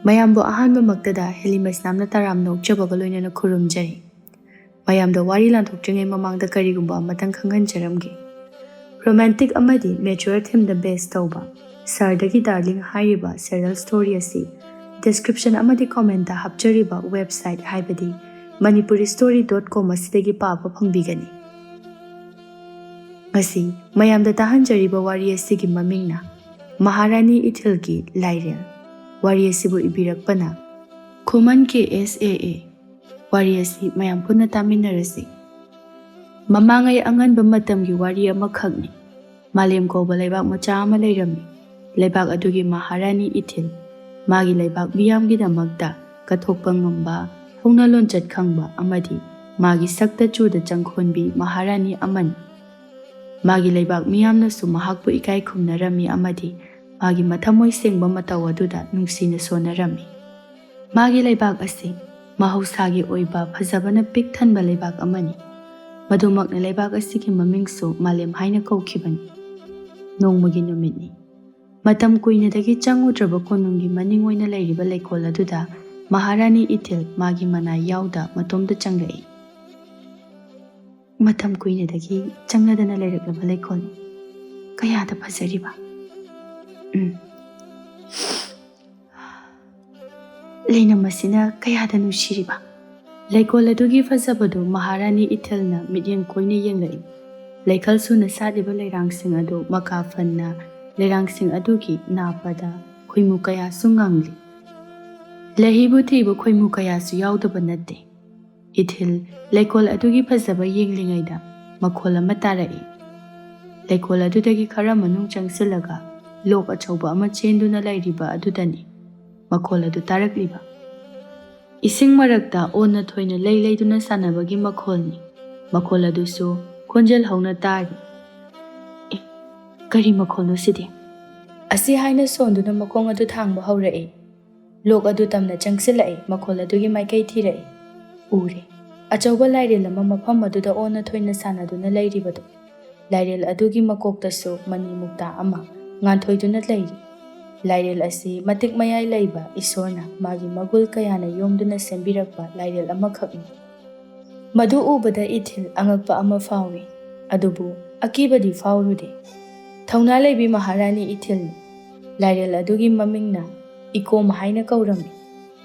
mayambo ahanba maktada Helly Maisnam na taram nokjabaga loinana khurumjari. Mayamda wari lanthokjringai mamangda karigumba amatang khanghanjaramgi. Romantic amadi mature theme da base tauba. Sardagi darling hairiba serial story asi. Description amadi comment da hapjariba website haibadi manipuristory.com asidagi paba phangbigani. Ngasi mayamda tahanjariba wari asigi mamingna Maharani Ethilgi Lairen. Wari asibu ibirakpana Khuman KSAA. Wari asi mayam puna taminarasi. Mamangay anganba matamgi wari amakhagni. Malem koba laibak macha ama lairami. Laibak adugi Maharani Ethil. Magi laibak biyamgi damakta kathokpa ngamba hongna lonchat khangba amadi magi sakta chuda changkhonbi Maharani aman. Magi laibak miyamna su mahakpu ikai khumnarami amadi magi mathamoi sengba mataw aduda nungsina sonarami. Magi laibak asi mahausagi oiba phajabana pik thanba laibak amani. Madumakna laibak asigi mamingsu malem haina kaukhibani. Nongmagi numitni. Matam kuinadagi changudraba konungi maningoina lairiba leikol aduda Maharani Ethil magi mana yauda matomda changrai. Matam kuinadagi changladana lairaklaba leikol kayada phajariba. Leina masina kayada nushiriba. Leikol adugi phajabadu Maharani Ethilna midyeng koina yenglai. Leikal suna sadiba leirangsing adu makafanna leirangsing adugi napada khoimu kaya sungangli. Lehibu thibu khoimu kaya su yaudaba natte. Ethil leikol adugi phajaba yenglingaida makhol ama tarai. Leikol adudagi khara manung changsilaga lok achauba ama chenduna lairiba adudani makhol adu tarakliba. Ising marakta onna thoina leileiduna sanabagi makholni. Makhol adusu khonjel hauna tari. Kari makholno sidi. Asi haina sonduna makong adu thangba haurai. Lok adu tamna changsilai makhol adugi maikai thirai. Ure. Achauba lairel ama mafam aduda onna thoina sanaduna lairibadu. Lairel adugi makoktasu mani mukta ama nganthoiduna lairi. Lairel asi matik mayai laiba isorna magi magul kayana yomduna sembirakpa lairel ama khakni. Madu ubada Ethil angakpa ama fawi. Adubu akibadi fawrude. Thauna laibi Maharani Ethil. Lairel adugi mamingna iko mahaina kaurami.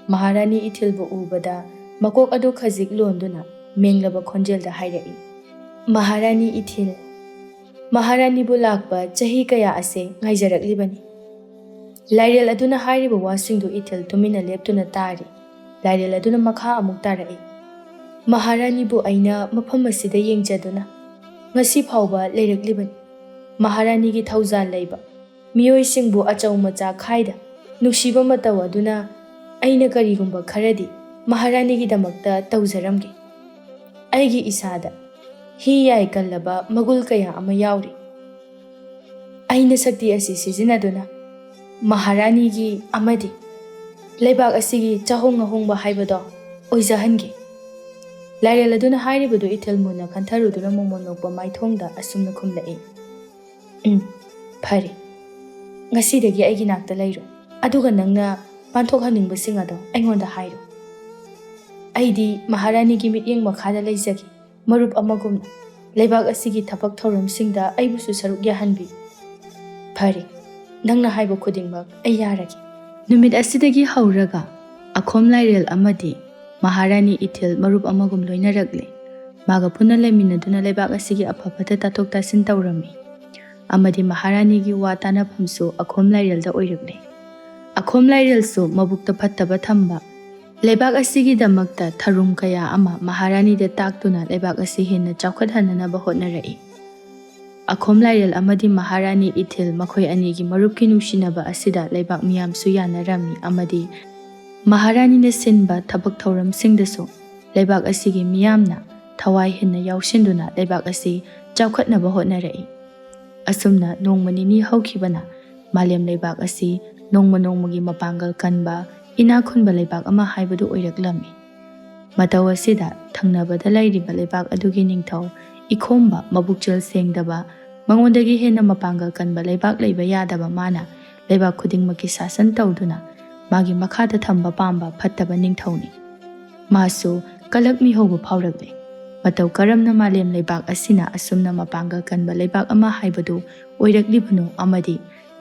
Maharani Ethil bu ubada makok adu khazik londuna menglaba khonjelda hairai. Maharani Ethil. Maharani bu lakpa chahi kaya ase ngaijaraklibani. Lairel aduna hairiba wasingdu Ethil tumina leptuna tari. Lairel aduna makha amuk tarai. Maharani bu aina mafam asida yengjaduna ngasi phawba leiraklibani. Maharani gi thauza laiba miyoi singbu achau macha khaida nushiba mataw aduna aina karigumba kharadi Maharani gi damakta tawjaramgi. Aigi isada hi yai kallaba magul kaya ama yauri. Aina sakti asi sizinaduna Maharani gi amadi leibak asigi chahong hongba haibado oijahangi. Lairel aduna hairibadu Ethil muna kantharuduna momonokpa maithongda asumna khumlai. Phari. Ngasidagi aigi nakta lairo. Aduga nangna panthokhaningba singado aingonda hairo. Aidi Maharani gi mityeng makhada leijagi marup amagumna leibak asigi thapak thoram singda aibusu saruk yahanbi. Phari. Nangna haiba khudingbak ai yaragi. Numit asidagi hauraga akhom lairel amadi Maharani Ethil marup amagum loinaragle. Maga puna leminaduna leibak asigi aphapata tatok tasin tawrami. Amadi Maharani gi watana phamsu akhom lairel da oiragle. Akhom lairel su mabukta phattaba thamba. Leibak asigi damakta tharum kaya ama Maharani da taktuna leibak asi henna chawkhathanana ba hotnarai. Akhom lairel amadi Maharani Ethil makhoi anigi marupki nungsinaba asida leibak miyam su yanarami amadi Maharani na sinba thabak thauram singdasu leibak asigi miyamna thawai henna yawsinduna leibak asi chawkhatnaba hotnarai. Asumna nongma nini haukhibana malem leibak asi nongmagi mapangal kanba ina khunba leibak ama haibadu oiraklami. Mataw asida thangnabada lairiba leibak adugi ningthau ikhomba mabukchel sengdaba mangondagi henna mapangal kanba leibak leiba yadaba mana leibak khudingmaki sasan tawduna ꯃꯥꯒꯤ ꯃꯈꯥꯗ ꯊꯝꯕ ꯄꯥꯝꯕ ꯐꯠꯇꯕ ꯅꯤꯡꯊꯧꯅꯤ꯫ ꯃꯥꯁꯨ ꯀꯂꯛ ꯃꯤꯍꯧꯕ ꯐꯥꯎꯔꯛꯂꯦ꯫ ꯃꯇꯧ ꯀꯔꯝꯅ ꯃꯥꯂꯦꯝ ꯂꯩꯕꯥꯛ ꯑꯁꯤꯅ ꯑꯁꯨꯝꯅ ꯃꯄꯥꯡꯒꯜ ꯀꯟꯕ ꯂꯩꯕꯥꯛ ꯑꯃ ꯍꯥꯏꯕꯗꯨ ꯑꯣꯏꯔꯛꯂꯤꯕꯅꯣ ꯑꯃꯗꯤ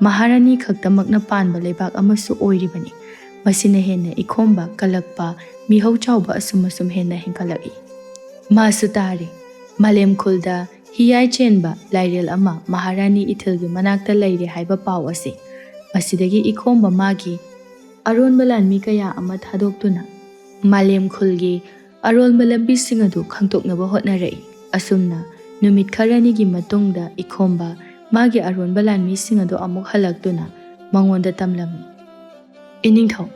ꯃꯍꯥꯔꯥꯅꯤ ꯈꯛꯇꯃꯛꯅ ꯄꯥꯟꯕ ꯂꯩꯕꯥꯛ ꯑꯃꯁꯨ ꯑꯣꯏꯔꯤꯕꯅꯤ꯫ ꯃꯁꯤꯅ ꯍꯦꯟꯅ ꯏꯈꯣꯝꯕ ꯀꯜꯂꯛꯄ ꯃꯤꯍꯧ ꯆꯥꯎꯕ ꯑꯁꯨꯝ ꯍꯦꯟꯅ ꯍꯦꯟꯒꯠꯂꯛꯏ꯫ ꯃꯥꯁꯨ ꯇꯥꯔꯦ ꯃꯥꯂꯦꯝ ꯈꯨꯜꯗ ꯍꯤꯌꯥꯏ ꯆꯦꯟꯕ ꯂꯥꯏꯔꯦꯜ ꯑꯃ ꯃꯍꯥꯔꯥꯅꯤ ꯏꯊꯤꯜꯒꯤ ꯃꯅꯥꯛꯇ ꯂꯩꯔꯦ ꯍꯥꯏꯕ ꯄꯥꯎ ꯑꯁꯤ꯫ ꯃꯁꯤꯗꯒꯤ ꯏꯈꯣꯝꯕ ꯃꯥꯒꯤ ꯑꯔꯣꯟꯕ ꯂꯥꯟꯃꯤ ꯀꯌꯥ ꯑꯃ ꯊꯥꯗꯣꯛꯇꯨꯅ ꯃꯥꯂꯦꯝ ꯈꯨꯜꯒꯤ ꯑꯔꯣꯟꯕ ꯂꯝꯕꯤꯁꯤꯡ ꯑꯗꯨ ꯈꯪꯗꯣꯛꯅꯕ ꯍꯣꯠꯅꯔꯛꯏ꯫ ꯑꯁꯨꯝꯅ ꯅꯨꯃꯤꯠ ꯈꯔꯅꯤꯒꯤ ꯃꯇꯨꯡꯗ ꯏꯈꯣꯝꯕ ꯃꯥꯒꯤ ꯑꯔꯣꯟꯕ ꯂꯥꯟꯃꯤꯁꯤꯡ ꯑꯗꯨ ꯑꯃꯨꯛ ꯍꯜꯂꯛꯇꯨꯅ ꯃꯉꯣꯟꯗ ꯇꯝꯂꯝꯃꯤ꯫ ꯏꯅꯤꯡꯊꯧ,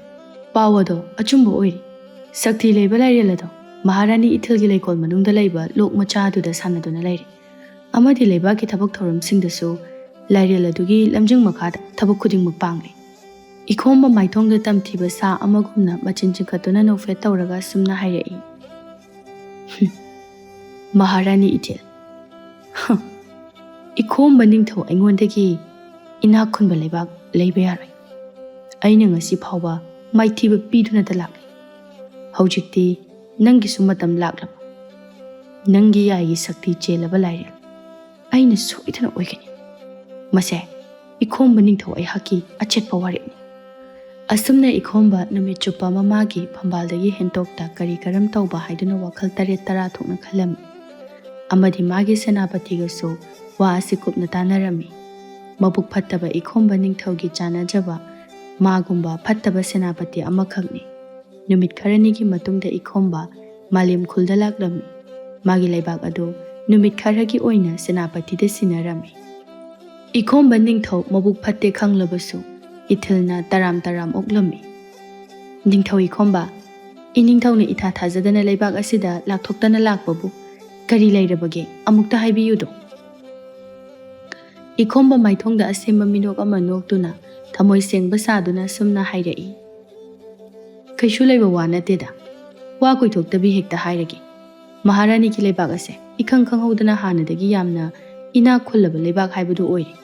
ꯄꯥꯎ ꯑꯗꯣ ꯑꯆꯨꯝꯕ ꯑꯣꯏꯔꯤ꯫ ꯁꯛꯇꯤ ꯂꯩꯕ ꯂꯥꯏꯔꯦꯜ ꯑꯗꯣ ꯃꯍꯥꯔꯥꯅꯤ ꯏꯊꯤꯜꯒꯤ ꯂꯩꯀꯣꯜ ꯃꯅꯨꯡꯗ ꯂꯩꯕ ꯂꯣꯛ ꯃꯆꯥ ꯑꯗꯨꯗ ꯁꯥꯟꯅꯗꯨꯅ ꯂꯩꯔꯤ꯫ ꯑꯃꯗꯤ ꯂꯩꯕꯥꯛꯀꯤ ꯊꯕꯛ ꯊꯧꯔꯝꯁꯤꯡꯗꯁꯨ ꯂꯥꯏꯔꯦꯜ ꯑꯗꯨꯒꯤ ꯂꯝꯖꯤꯡ ꯃꯈꯥꯗ ꯊꯕꯛ ꯈꯨꯗꯤꯡꯃꯛ ꯄꯥꯡꯂꯤ꯫ ꯏꯈꯣꯝꯕ ꯃꯥꯏꯊꯣꯡꯗ ꯇꯝꯊꯤꯕ ꯁꯥ ꯑꯃꯒꯨꯝꯅ ꯃꯆꯤꯟ ꯆꯤꯡꯈꯠꯇꯨꯅ ꯅꯣꯛꯐꯦꯠ ꯇꯧꯔꯒ ꯑꯁꯨꯝꯅ ꯍꯥꯏꯔꯛꯏ꯫ ꯃꯍꯥꯔꯥꯅꯤ ꯏꯊꯤꯜ, ꯏꯈꯣꯝꯕ ꯅꯤꯡꯊꯧ ꯑꯩꯉꯣꯟꯗꯒꯤ ꯏꯅꯥꯛ ꯈꯨꯟꯕ ꯂꯩꯕꯥꯛ ꯂꯩꯕ ꯌꯥꯔꯣꯏ꯫ ꯑꯩꯅ ꯉꯁꯤ ꯐꯥꯎꯕ ꯃꯥꯏꯊꯤꯕ ꯄꯤꯗꯨꯅꯇ ꯂꯥꯛꯂꯤ꯫ ꯍꯧꯖꯤꯛꯇꯤ ꯅꯪꯒꯤꯁꯨ ꯃꯇꯝ ꯂꯥꯛꯂꯕ꯫ ꯅꯪꯒꯤ ꯌꯥꯏꯒꯤ ꯁꯛꯇꯤ ꯆꯦꯜꯂꯕ ꯂꯥꯏꯔꯦꯜ ꯑꯩꯅ ꯁꯣꯏꯗꯅ ꯑꯣꯏꯒꯅꯤ꯫ ꯃꯁꯦ ꯏꯈꯣꯝꯕ ꯅꯤꯡꯊꯧ ꯑꯩꯍꯥꯛꯀꯤ ꯑꯆꯦꯠꯄ ꯋꯥꯔꯦꯞꯅꯤ꯫ ꯑꯁꯨꯝꯅ ꯏꯈꯣꯝꯕ ꯅꯨꯃꯤꯠ ꯆꯨꯞꯄ ꯑꯃ ꯃꯥꯒꯤ ꯐꯝꯕꯥꯜꯗꯒꯤ ꯍꯦꯟꯇꯣꯛꯇ ꯀꯔꯤ ꯀꯔꯝ ꯇꯧꯕ ꯍꯥꯏꯗꯨꯅ ꯋꯥꯈꯜ 8-10 ꯊꯣꯛꯅ ꯈꯜꯂꯝꯃꯤ꯫ ꯑꯃꯗꯤ ꯃꯥꯒꯤ ꯁꯦꯅꯥꯄꯇꯤꯒꯁꯨ ꯋꯥ ꯑꯁꯤ ꯀꯨꯞꯅ ꯇꯥꯟꯅꯔꯝꯃꯤ꯫ ꯃꯕꯨꯛ ꯐꯠꯇꯕ ꯏꯈꯣꯝꯕ ꯅꯤꯡꯊꯧꯒꯤ ꯆꯥꯟꯅꯖꯕ ꯃꯥꯒꯨꯝꯕ ꯐꯠꯇꯕ ꯁꯦꯅꯥꯄꯇꯤ ꯑꯃꯈꯛꯅꯤ꯫ ꯅꯨꯃꯤꯠ ꯈꯔꯅꯤꯒꯤ ꯃꯇꯨꯡꯗ ꯏꯈꯣꯝꯕ ꯃꯥꯂꯦꯝ ꯈꯨꯜꯗ ꯂꯥꯛꯂꯝꯃꯤ꯫ ꯃꯥꯒꯤ ꯂꯩꯕꯥꯛ ꯑꯗꯨ ꯅꯨꯃꯤꯠ ꯈꯔꯒꯤ ꯑꯣꯏꯅ ꯁꯦꯅꯥꯄꯇꯤꯗ ꯁꯤꯟꯅꯔꯝꯃꯤ꯫ ꯏꯈꯣꯝꯕ ꯅꯤꯡꯊꯧ ꯃꯕꯨꯛ ꯐꯠꯇꯦ ꯈꯪꯂꯕꯁꯨ ꯏꯊꯤꯜꯅ ꯇꯔꯥꯝ ꯑꯣꯛꯂꯝꯃꯤ꯫ ꯅꯤꯡꯊꯧ ꯏꯈꯣꯝꯕ, ꯏꯅꯤꯡꯊꯧꯅ ꯏꯊꯥ ꯊꯥꯖꯗꯅ ꯂꯩꯕꯥꯛ ꯑꯁꯤꯗ ꯂꯥꯛꯊꯣꯛꯇꯅ ꯂꯥꯛꯄꯕꯨ ꯀꯔꯤ ꯂꯩꯔꯕꯒꯦ ꯑꯃꯨꯛꯇ ꯍꯥꯏꯕꯤꯌꯨꯗꯣ꯫ ꯏꯈꯣꯝꯕ ꯃꯥꯏꯊꯣꯡꯗ ꯑꯁꯦꯡꯕ ꯃꯤꯅꯣꯛ ꯑꯃ ꯅꯣꯛꯇꯨꯅ ꯊꯃꯣꯏ ꯁꯦꯡꯕ ꯁꯥꯗꯨꯅ ꯑꯁꯨꯝꯅ ꯍꯥꯏꯔꯛꯏ꯫ ꯀꯩꯁꯨ ꯂꯩꯕ ꯋꯥ ꯅꯠꯇꯦꯗ, ꯋꯥ ꯀꯣꯏꯊꯣꯛꯇꯕꯤ ꯍꯦꯛꯇ ꯍꯥꯏꯔꯒꯦ꯫ ꯃꯍꯥꯔꯥꯅꯤꯒꯤ ꯂꯩꯕꯥꯛ ꯑꯁꯦ ꯏꯈꯪ ꯈꯪꯍꯧꯗꯅ ꯍꯥꯟꯅꯗꯒꯤ ꯌꯥꯝꯅ ꯏꯅꯥꯛ ꯈꯨꯜꯂꯕ ꯂꯩꯕꯥꯛ ꯍꯥꯏꯕꯗꯨ ꯑꯣꯏꯔꯤ꯫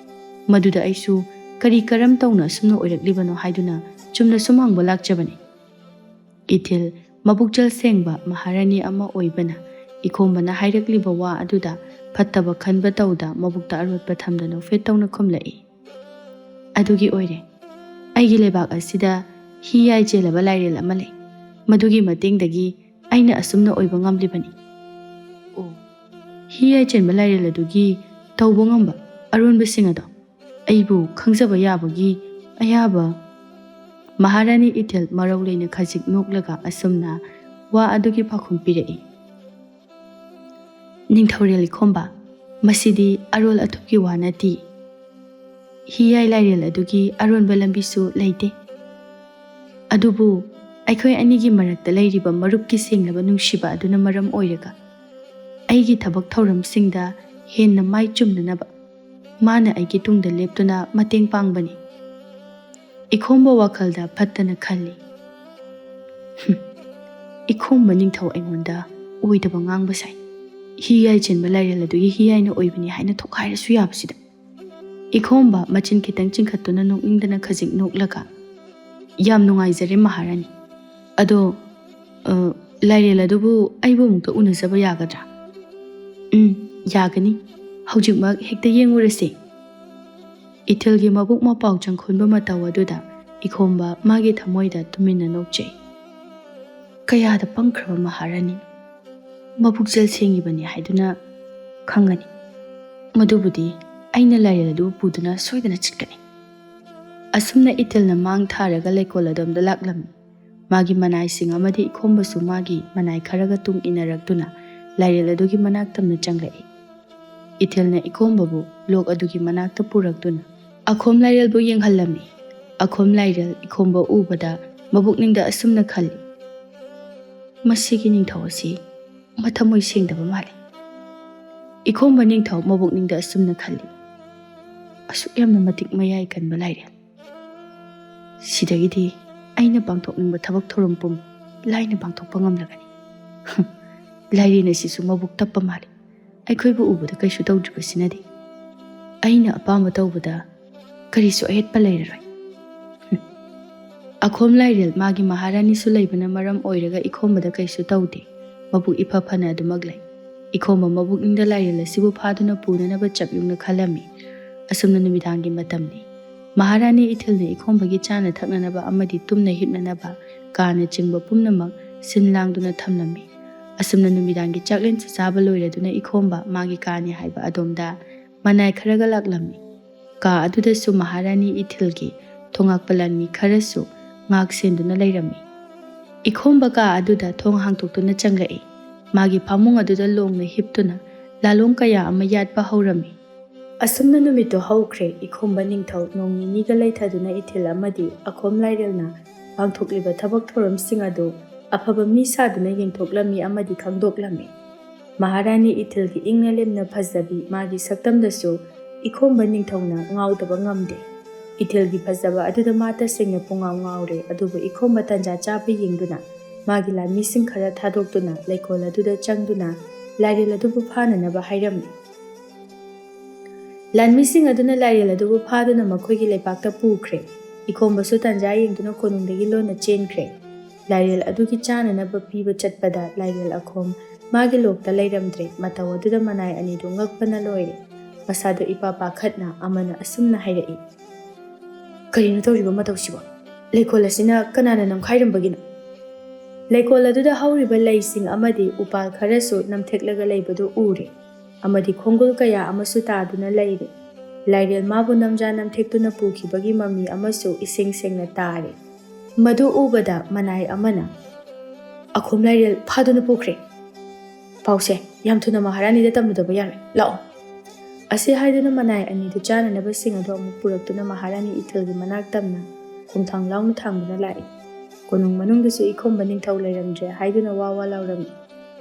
ꯃꯗꯨꯗ ꯑꯩꯁꯨ ꯀꯔꯤ ꯀꯔꯝ ꯇꯧꯅ ꯑꯁꯨꯝꯅ ꯑꯣꯏꯔꯛꯂꯤꯕꯅꯣ ꯍꯥꯏꯗꯨꯅ ꯆꯨꯝꯅ ꯁꯨꯝ ꯍꯪꯕ ꯂꯥꯛꯆꯕꯅꯤ꯫ ꯏꯊꯤꯜ ꯃꯕꯨꯛꯆꯦꯜ ꯁꯦꯡꯕ ꯃꯍꯥꯔꯥꯅꯤ ꯑꯃ ꯑꯣꯏꯕꯅ ꯏꯈꯣꯝꯕꯅ ꯍꯥꯏꯔꯛꯂꯤꯕ ꯋꯥ ꯑꯗꯨꯗ ꯐꯠꯇꯕ ꯈꯟꯕ ꯇꯧꯗ ꯃꯕꯨꯛꯇ ꯑꯔꯣꯠꯄ ꯊꯝꯗꯅ ꯅꯣꯛꯐꯦꯠ ꯇꯧꯅ ꯈꯨꯝꯂꯛꯏ꯫ ꯑꯗꯨꯒꯤ ꯑꯣꯏꯔꯦ ꯑꯩꯒꯤ ꯂꯩꯕꯥꯛ ꯑꯁꯤꯗ ꯍꯤ ꯌꯥꯏ ꯆꯦꯜꯂꯕ ꯂꯥꯏꯔꯦꯜ ꯑꯃ ꯂꯩ꯫ ꯃꯗꯨꯒꯤ ꯃꯇꯦꯡꯗꯒꯤ ꯑꯩꯅ ꯑꯁꯨꯝꯅ ꯑꯣꯏꯕ ꯉꯝꯂꯤꯕꯅꯤ꯫ ꯑꯣ, ꯍꯤ ꯌꯥꯏ ꯆꯦꯟꯕ ꯂꯥꯏꯔꯦꯜ ꯑꯗꯨꯒꯤ ꯇꯧꯕ ꯉꯝꯕ ꯑꯔꯣꯟꯕꯁꯤꯡ ꯑꯗꯣ ꯑꯩꯕꯨ ꯈꯪꯖꯕ ꯌꯥꯕꯒꯤ ꯑꯌꯥꯕ? ꯃꯍꯥꯔꯥꯅꯤ ꯏꯊꯤꯜ ꯃꯔꯧ ꯂꯩꯅ ꯈꯖꯤꯛ ꯅꯣꯛꯂꯒ ꯑꯁꯨꯝꯅ ꯋꯥ ꯑꯗꯨꯒꯤ ꯄꯥꯎꯈꯨꯝ ꯄꯤꯔꯛꯏ꯫ ꯅꯤꯡꯊꯧꯔꯦꯜ ꯏꯈꯣꯝꯕ, ꯃꯁꯤꯗꯤ ꯑꯔꯣꯜ ꯑꯊꯨꯞꯀꯤ ꯋꯥ ꯅꯠꯇꯦ꯫ ꯍꯤꯌꯥꯏ ꯂꯥꯏꯔꯦꯜ ꯑꯗꯨꯒꯤ ꯑꯔꯣꯟꯕ ꯂꯝꯕꯤꯁꯨ ꯂꯩꯇꯦ꯫ ꯑꯗꯨꯕꯨ ꯑꯩꯈꯣꯏ ꯑꯅꯤꯒꯤ ꯃꯔꯛꯇ ꯂꯩꯔꯤꯕ ꯃꯔꯨꯞꯀꯤ ꯁꯦꯡꯂꯕ ꯅꯨꯡꯁꯤꯕ ꯑꯗꯨꯅ ꯃꯔꯝ ꯑꯣꯏꯔꯒ ꯑꯩꯒꯤ ꯊꯕꯛ ꯊꯧꯔꯝꯁꯤꯡꯗ ꯍꯦꯟꯅ ꯃꯥꯏ ꯆꯨꯝꯅꯅꯕ ꯃꯥꯅ ꯑꯩꯒꯤ ꯇꯨꯡꯗ ꯂꯦꯞꯇꯨꯅ ꯃꯇꯦꯡ ꯄꯥꯡꯕꯅꯤ꯫ ꯏꯈꯣꯝꯕ ꯋꯥꯈꯜꯗ ꯐꯠꯇꯅ ꯈꯜꯂꯤ꯫ ꯏꯈꯣꯝꯕ ꯅꯤꯡꯊꯧ ꯑꯩꯉꯣꯟꯗ ꯑꯣꯏꯗꯕ ꯉꯥꯡꯕ ꯁꯥꯏ꯫ ꯍꯤꯌꯥꯏ ꯆꯦꯟꯕ ꯂꯥꯏꯔꯦꯜ ꯑꯗꯨꯒꯤ ꯍꯤꯌꯥꯏꯅ ꯑꯣꯏꯕꯅꯤ ꯍꯥꯏꯅ ꯊꯣꯛꯈꯥꯏꯔꯁꯨ ꯌꯥꯕꯁꯤꯗ꯫ ꯏꯈꯣꯝꯕ ꯃꯆꯤꯟ ꯈꯤꯇꯪ ꯆꯤꯡꯈꯠꯇꯨꯅ ꯅꯣꯛꯅꯤꯡꯗꯅ ꯈꯖꯤꯛ ꯅꯣꯛꯂꯒ, ꯌꯥꯝ ꯅꯨꯡꯉꯥꯏꯖꯔꯦ ꯃꯍꯥꯔꯥꯅꯤ꯫ ꯑꯗꯣ ꯂꯥꯏꯔꯦꯜ ꯑꯗꯨꯕꯨ ꯑꯩꯕꯨ ꯑꯃꯨꯛꯇ ꯎꯅꯖꯕ ꯌꯥꯒꯗ꯭ꯔꯥ? ꯌꯥꯒꯅꯤ꯫ ꯍꯧꯖꯤꯛꯃꯛ ꯍꯦꯛꯇ ꯌꯦꯡꯉꯨꯔꯁꯤ꯫ ꯏꯊꯤꯜꯒꯤ ꯃꯕꯨꯛ ꯃꯄꯥꯎ ꯆꯪꯈꯣꯟꯕ ꯃꯇꯧ ꯑꯗꯨꯗ ꯏꯈꯣꯝꯕ ꯃꯥꯒꯤ ꯊꯃꯣꯏꯗ ꯇꯨꯃꯤꯟꯅ ꯅꯣꯛꯆꯩ꯫ ꯀꯌꯥꯗ ꯄꯪꯈ꯭ꯔꯕ ꯃꯍꯥꯔꯥꯅꯤ, ꯃꯕꯨꯛꯆꯦꯜ ꯁꯦꯡꯉꯤꯕꯅꯤ ꯍꯥꯏꯗꯨꯅ ꯈꯪꯒꯅꯤ꯫ ꯃꯗꯨꯕꯨꯗꯤ ꯑꯩꯅ ꯂꯥꯏꯔꯦꯜ ꯑꯗꯨꯕꯨ ꯄꯨꯗꯨꯅ ꯁꯣꯏꯗꯅ ꯆꯠꯀꯅꯤ꯫ ꯑꯁꯨꯝꯅ ꯏꯊꯤꯜꯅ ꯃꯥꯡ ꯊꯥꯔꯒ ꯂꯩꯀꯣꯜ ꯑꯗꯣꯝꯗ ꯂꯥꯛꯂꯝꯃꯤ꯫ ꯃꯥꯒꯤ ꯃꯅꯥꯏꯁꯤꯡ ꯑꯃꯗꯤ ꯏꯈꯣꯝꯕꯁꯨ ꯃꯥꯒꯤ ꯃꯅꯥꯏ ꯈꯔꯒ ꯇꯨꯡ ꯏꯟꯅꯔꯛꯇꯨꯅ ꯂꯥꯏꯔꯦꯜ ꯑꯗꯨꯒꯤ ꯃꯅꯥꯛ ꯇꯝꯅ ꯆꯪꯂꯛꯏ꯫ ꯏꯊꯤꯜꯅ ꯏꯈꯣꯝꯕꯕꯨ ꯂꯣꯛ ꯑꯗꯨꯒꯤ ꯃꯅꯥꯛꯇ ꯄꯨꯔꯛꯇꯨꯅ ꯑꯈꯣꯝ ꯂꯥꯏꯔꯦꯜꯕꯨ ꯌꯦꯡꯍꯜꯂꯝꯃꯤ꯫ ꯑꯈꯣꯝ ꯂꯥꯏꯔꯦꯜ ꯏꯈꯣꯝꯕ ꯎꯕꯗ ꯃꯕꯨꯛꯅꯤꯡꯗ ꯑꯁꯨꯝꯅ ꯈꯜꯂꯤ꯫ ꯃꯁꯤꯒꯤ ꯅꯤꯡꯊꯧ ꯑꯁꯤ ꯃꯊꯃꯣꯏ ꯁꯦꯡꯗꯕ ꯃꯥꯜꯂꯤ꯫ ꯏꯈꯣꯝꯕ ꯅꯤꯡꯊꯧ ꯃꯕꯨꯛꯅꯤꯡꯗ ꯑꯁꯨꯝꯅ ꯈꯜꯂꯤ꯫ ꯑꯁꯨꯛ ꯌꯥꯝꯅ ꯃꯇꯤꯛ ꯃꯌꯥꯏ ꯀꯟꯕ ꯂꯥꯏꯔꯦꯜ, ꯁꯤꯗꯒꯤꯗꯤ ꯑꯩꯅ ꯄꯥꯡꯊꯣꯛꯅꯤꯡꯕ ꯊꯕꯛ ꯊꯧꯔꯝ ꯄꯨꯝ ꯂꯥꯏꯅ ꯄꯥꯡꯊꯣꯛꯄ ꯉꯝꯂꯒꯅꯤ꯫ ꯂꯥꯏꯔꯦꯟ ꯑꯁꯤꯁꯨ ꯃꯕꯨꯛ ꯇꯞꯄ ꯃꯥꯜꯂꯤ꯫ ꯑꯩꯈꯣꯏꯕꯨ ꯎꯕꯗ ꯀꯩꯁꯨ ꯇꯧꯗ꯭ꯔꯤꯕꯁꯤꯅꯗꯤ ꯑꯩꯅ ꯑꯄꯥꯝꯕ ꯇꯧꯕꯗ ꯀꯔꯤꯁꯨ ꯑꯌꯦꯠꯄ ꯂꯩꯔꯔꯣꯏ꯫ ꯑꯈꯣꯝ ꯂꯥꯏꯔꯦꯜ ꯃꯥꯒꯤ ꯃꯍꯥꯔꯥꯅꯤꯁꯨ ꯂꯩꯕꯅ ꯃꯔꯝ ꯑꯣꯏꯔꯒ ꯏꯈꯣꯝꯕꯗ ꯀꯩꯁꯨ ꯇꯧꯗꯦ, ꯃꯕꯨꯛ ꯏꯐ ꯐꯅ ꯑꯗꯨꯃꯛ ꯂꯩ꯫ ꯏꯈꯣꯝꯕ ꯃꯕꯨꯛꯅꯤꯡꯗ ꯂꯥꯏꯔꯦꯜ ꯑꯁꯤꯕꯨ ꯐꯥꯗꯨꯅ ꯄꯨꯅꯅꯕ ꯆꯞꯌꯨꯡꯅ ꯈꯜꯂꯝꯃꯤ꯫ ꯑꯁꯨꯝꯅ ꯅꯨꯃꯤꯗꯥꯡꯒꯤ ꯃꯇꯝꯅꯤ꯫ ꯃꯍꯥꯔꯥꯅꯤ ꯏꯊꯤꯜꯅ ꯏꯈꯣꯝꯕꯒꯤ ꯆꯥꯅ ꯊꯛꯅꯅꯕ ꯑꯃꯗꯤ ꯇꯨꯝꯅ ꯍꯤꯞꯅꯅꯕ ꯀꯥꯅꯆꯤꯡꯕ ꯄꯨꯝꯅꯃꯛ ꯁꯤꯟ ꯂꯥꯡꯗꯨꯅ ꯊꯝꯂꯝꯃꯤ꯫ ꯑꯁꯨꯝꯅ ꯅꯨꯃꯤꯗꯥꯡꯒꯤ ꯆꯥꯛꯂꯦꯟ ꯆꯥꯕ ꯂꯣꯏꯔꯗꯨꯅ ꯏꯈꯣꯝꯕ ꯃꯥꯒꯤ ꯀꯥꯅꯤ ꯍꯥꯏꯕ ꯑꯗꯣꯝꯗ ꯃꯅꯥꯏ ꯈꯔꯒ ꯂꯥꯛꯂꯝꯃꯤ꯫ ꯀꯥ ꯑꯗꯨꯗꯁꯨ ꯃꯍꯥꯔꯥꯅꯤ ꯏꯊꯤꯜꯒꯤ ꯊꯣꯉꯛꯄ ꯂꯥꯟꯃꯤ ꯈꯔꯁꯨ ꯉꯥꯛ ꯁꯦꯟꯗꯨꯅ ꯂꯩꯔꯝꯃꯤ꯫ ꯏꯈꯣꯝꯕ ꯀꯥ ꯑꯗꯨꯗ ꯊꯣꯡ ꯍꯥꯡꯇꯣꯛꯇꯨꯅ ꯆꯪꯂꯛꯏ꯫ ꯃꯥꯒꯤ ꯐꯃꯨꯡ ꯑꯗꯨꯗ ꯂꯣꯡꯅ ꯍꯤꯞꯇꯨꯅ ꯂꯥꯂꯣꯡ ꯀꯌꯥ ꯑꯃ ꯌꯥꯠꯄ ꯍꯧꯔꯝꯃꯤ꯫ ꯑꯁꯨꯝꯅ ꯅꯨꯃꯤꯠꯇꯨ ꯍꯧꯈ꯭ꯔꯦ꯫ ꯏꯈꯣꯝꯕ ꯅꯤꯡꯊꯧ ꯅꯣꯡ ꯅꯤꯅꯤꯒ ꯂꯩꯊꯗꯨꯅ ꯏꯊꯤꯜ ꯑꯃꯗꯤ ꯑꯈꯣꯝ ꯂꯥꯏꯔꯦꯜꯅ ꯄꯥꯡꯊꯣꯛꯂꯤꯕ ꯊꯕꯛ ꯊꯧꯔꯝꯁꯤꯡ ꯑꯗꯨ ꯑꯐꯕ ꯃꯤ ꯁꯥꯗꯨꯅ ꯌꯦꯡꯊꯣꯛꯂꯝꯃꯤ ꯑꯃꯗꯤ ꯈꯪꯗꯣꯛꯂꯝꯃꯤ꯫ ꯃꯍꯥꯔꯥꯅꯤ ꯏꯊꯤꯜꯒꯤ ꯏꯪꯅ ꯂꯦꯝꯅ ꯐꯖꯕꯤ ꯃꯥꯒꯤ ꯁꯛꯇꯝꯗꯁꯨ ꯏꯈꯣꯝꯕ ꯅꯤꯡꯊꯧꯅ ꯉꯥꯎꯗꯕ ꯉꯝꯗꯦ꯫ ꯏꯊꯤꯜꯒꯤ ꯐꯖꯕ ꯑꯗꯨꯗ ꯃꯥ ꯇꯁꯦꯡꯅ ꯄꯨꯡꯉꯥꯎ ꯉꯥꯎꯔꯦ꯫ ꯑꯗꯨꯕꯨ ꯏꯈꯣꯝꯕ ꯇꯟꯖꯥ ꯆꯥꯕ ꯌꯦꯡꯗꯨꯅ ꯃꯥꯒꯤ ꯂꯥꯟꯃꯤꯁꯤꯡ ꯈꯔ ꯊꯥꯗꯣꯛꯇꯨꯅ ꯂꯩꯀꯣꯜ ꯑꯗꯨꯗ ꯆꯪꯗꯨꯅ ꯂꯥꯏꯔꯦꯜ ꯑꯗꯨꯕꯨ ꯐꯥꯅꯅꯕ ꯍꯥꯏꯔꯝꯃꯤ꯫ ꯂꯥꯟꯃꯤꯁꯤꯡ ꯑꯗꯨꯅ ꯂꯥꯏꯔꯦꯜ ꯑꯗꯨꯕꯨ ꯐꯥꯗꯨꯅ ꯃꯈꯣꯏꯒꯤ ꯂꯩꯄꯥꯛꯇ ꯄꯨꯈ꯭ꯔꯦ꯫ ꯏꯈꯣꯝꯕꯁꯨ ꯇꯟꯖꯥ ꯌꯦꯡꯗꯨꯅ ꯀꯣꯅꯨꯡꯗꯒꯤ ꯂꯣꯟꯅ ꯆꯦꯟꯈ꯭ꯔꯦ꯫ ꯂꯥꯏꯔꯦꯜ ꯑꯗꯨꯒꯤ ꯆꯥꯅꯅꯕ ꯄꯤꯕ ꯆꯠꯄꯗ ꯂꯥꯏꯔꯦꯜ ꯑꯈꯣꯝ ꯃꯥꯒꯤ ꯂꯣꯛꯇ ꯂꯩꯔꯝꯗ꯭ꯔꯦ꯫ ꯃꯇꯧ ꯑꯗꯨꯗ ꯃꯅꯥꯏ ꯑꯅꯤꯗꯨ ꯉꯛꯄꯅ ꯂꯣꯏꯔꯦ꯫ ꯃꯁꯥꯗꯨ ꯏꯄꯥ ꯄꯥꯈꯠꯅ ꯑꯃꯅ ꯑꯁꯨꯝꯅ ꯍꯥꯏꯔꯛꯏ, "ꯀꯔꯤꯅꯣ ꯇꯧꯔꯤꯕ ꯃꯇꯧꯁꯤꯕꯣ? ꯂꯩꯀꯣꯜ ꯑꯁꯤꯅ ꯀꯅꯥꯅ ꯅꯝꯈꯥꯏꯔꯝꯕꯒꯤꯅꯣ?" ꯂꯩꯀꯣꯜ ꯑꯗꯨꯗ ꯍꯧꯔꯤꯕ ꯂꯩꯁꯤꯡ ꯑꯃꯗꯤ ꯎꯄꯥꯜ ꯈꯔꯁꯨ ꯅꯝꯊꯦꯛꯂꯒ ꯂꯩꯕꯗꯨ ꯎꯔꯦ, ꯑꯃꯗꯤ ꯈꯣꯡꯒꯨꯜ ꯀꯌా ꯑꯃꯁꯨ ꯇꯥꯗꯨꯅ ꯂꯩꯔꯦ꯫ ꯂꯥꯏꯔꯦꯜ ꯃꯥꯕꯨ ꯅꯝꯖꯥ ꯅꯝꯊꯦꯛꯇꯨꯅ ꯄꯨꯈꯤꯕꯒꯤ ꯃꯃꯤ ꯑꯃꯁꯨ ꯏꯁꯦꯡ ꯁꯦꯡꯅ ꯇꯥꯔꯦ꯫ ꯃꯗꯨ ꯎꯕꯗ ꯃꯅꯥꯏ ꯑꯃꯅ, "ꯑꯈꯣꯝ ꯂꯥꯏꯔꯦꯜ ꯐꯥꯗꯨꯅ ꯄꯨꯈ꯭ꯔꯦ꯫ ꯄꯥꯎꯁꯦ ꯌꯥꯝ ꯊꯨꯅ ꯃꯍꯥꯔꯥꯅꯤꯗ ꯇꯝꯂꯨꯗꯕ ꯌꯥꯔꯣꯏ, ꯂꯥꯛꯑꯣ." ꯑꯁꯤ ꯍꯥꯏꯗꯨꯅ ꯃꯅꯥꯏ ꯑꯅꯤꯗꯨ ꯆꯥꯅꯅꯕꯁꯤꯡ ꯑꯗꯨ ꯑꯃꯨꯛ ꯄꯨꯔꯛꯇꯨꯅ ꯃꯍꯥꯔꯥꯅꯤ ꯏꯊꯤꯜꯒꯤ ꯃꯅꯥꯛ ꯇꯝꯅ ꯈꯣꯡꯊꯥꯡ ꯂꯥꯎꯅ ꯊꯥꯡꯗꯨꯅ ꯂꯥꯛꯏ꯫ ꯀꯣꯅꯨꯡ ꯃꯅꯨꯡꯗꯁꯨ ꯏꯈꯣꯝꯕ ꯅꯤꯡꯊꯧ ꯂꯩꯔꯝꯗ꯭ꯔꯦ ꯍꯥꯏꯗꯨꯅ ꯋꯥ ꯋꯥ ꯂꯥꯎꯔꯝꯃꯤ꯫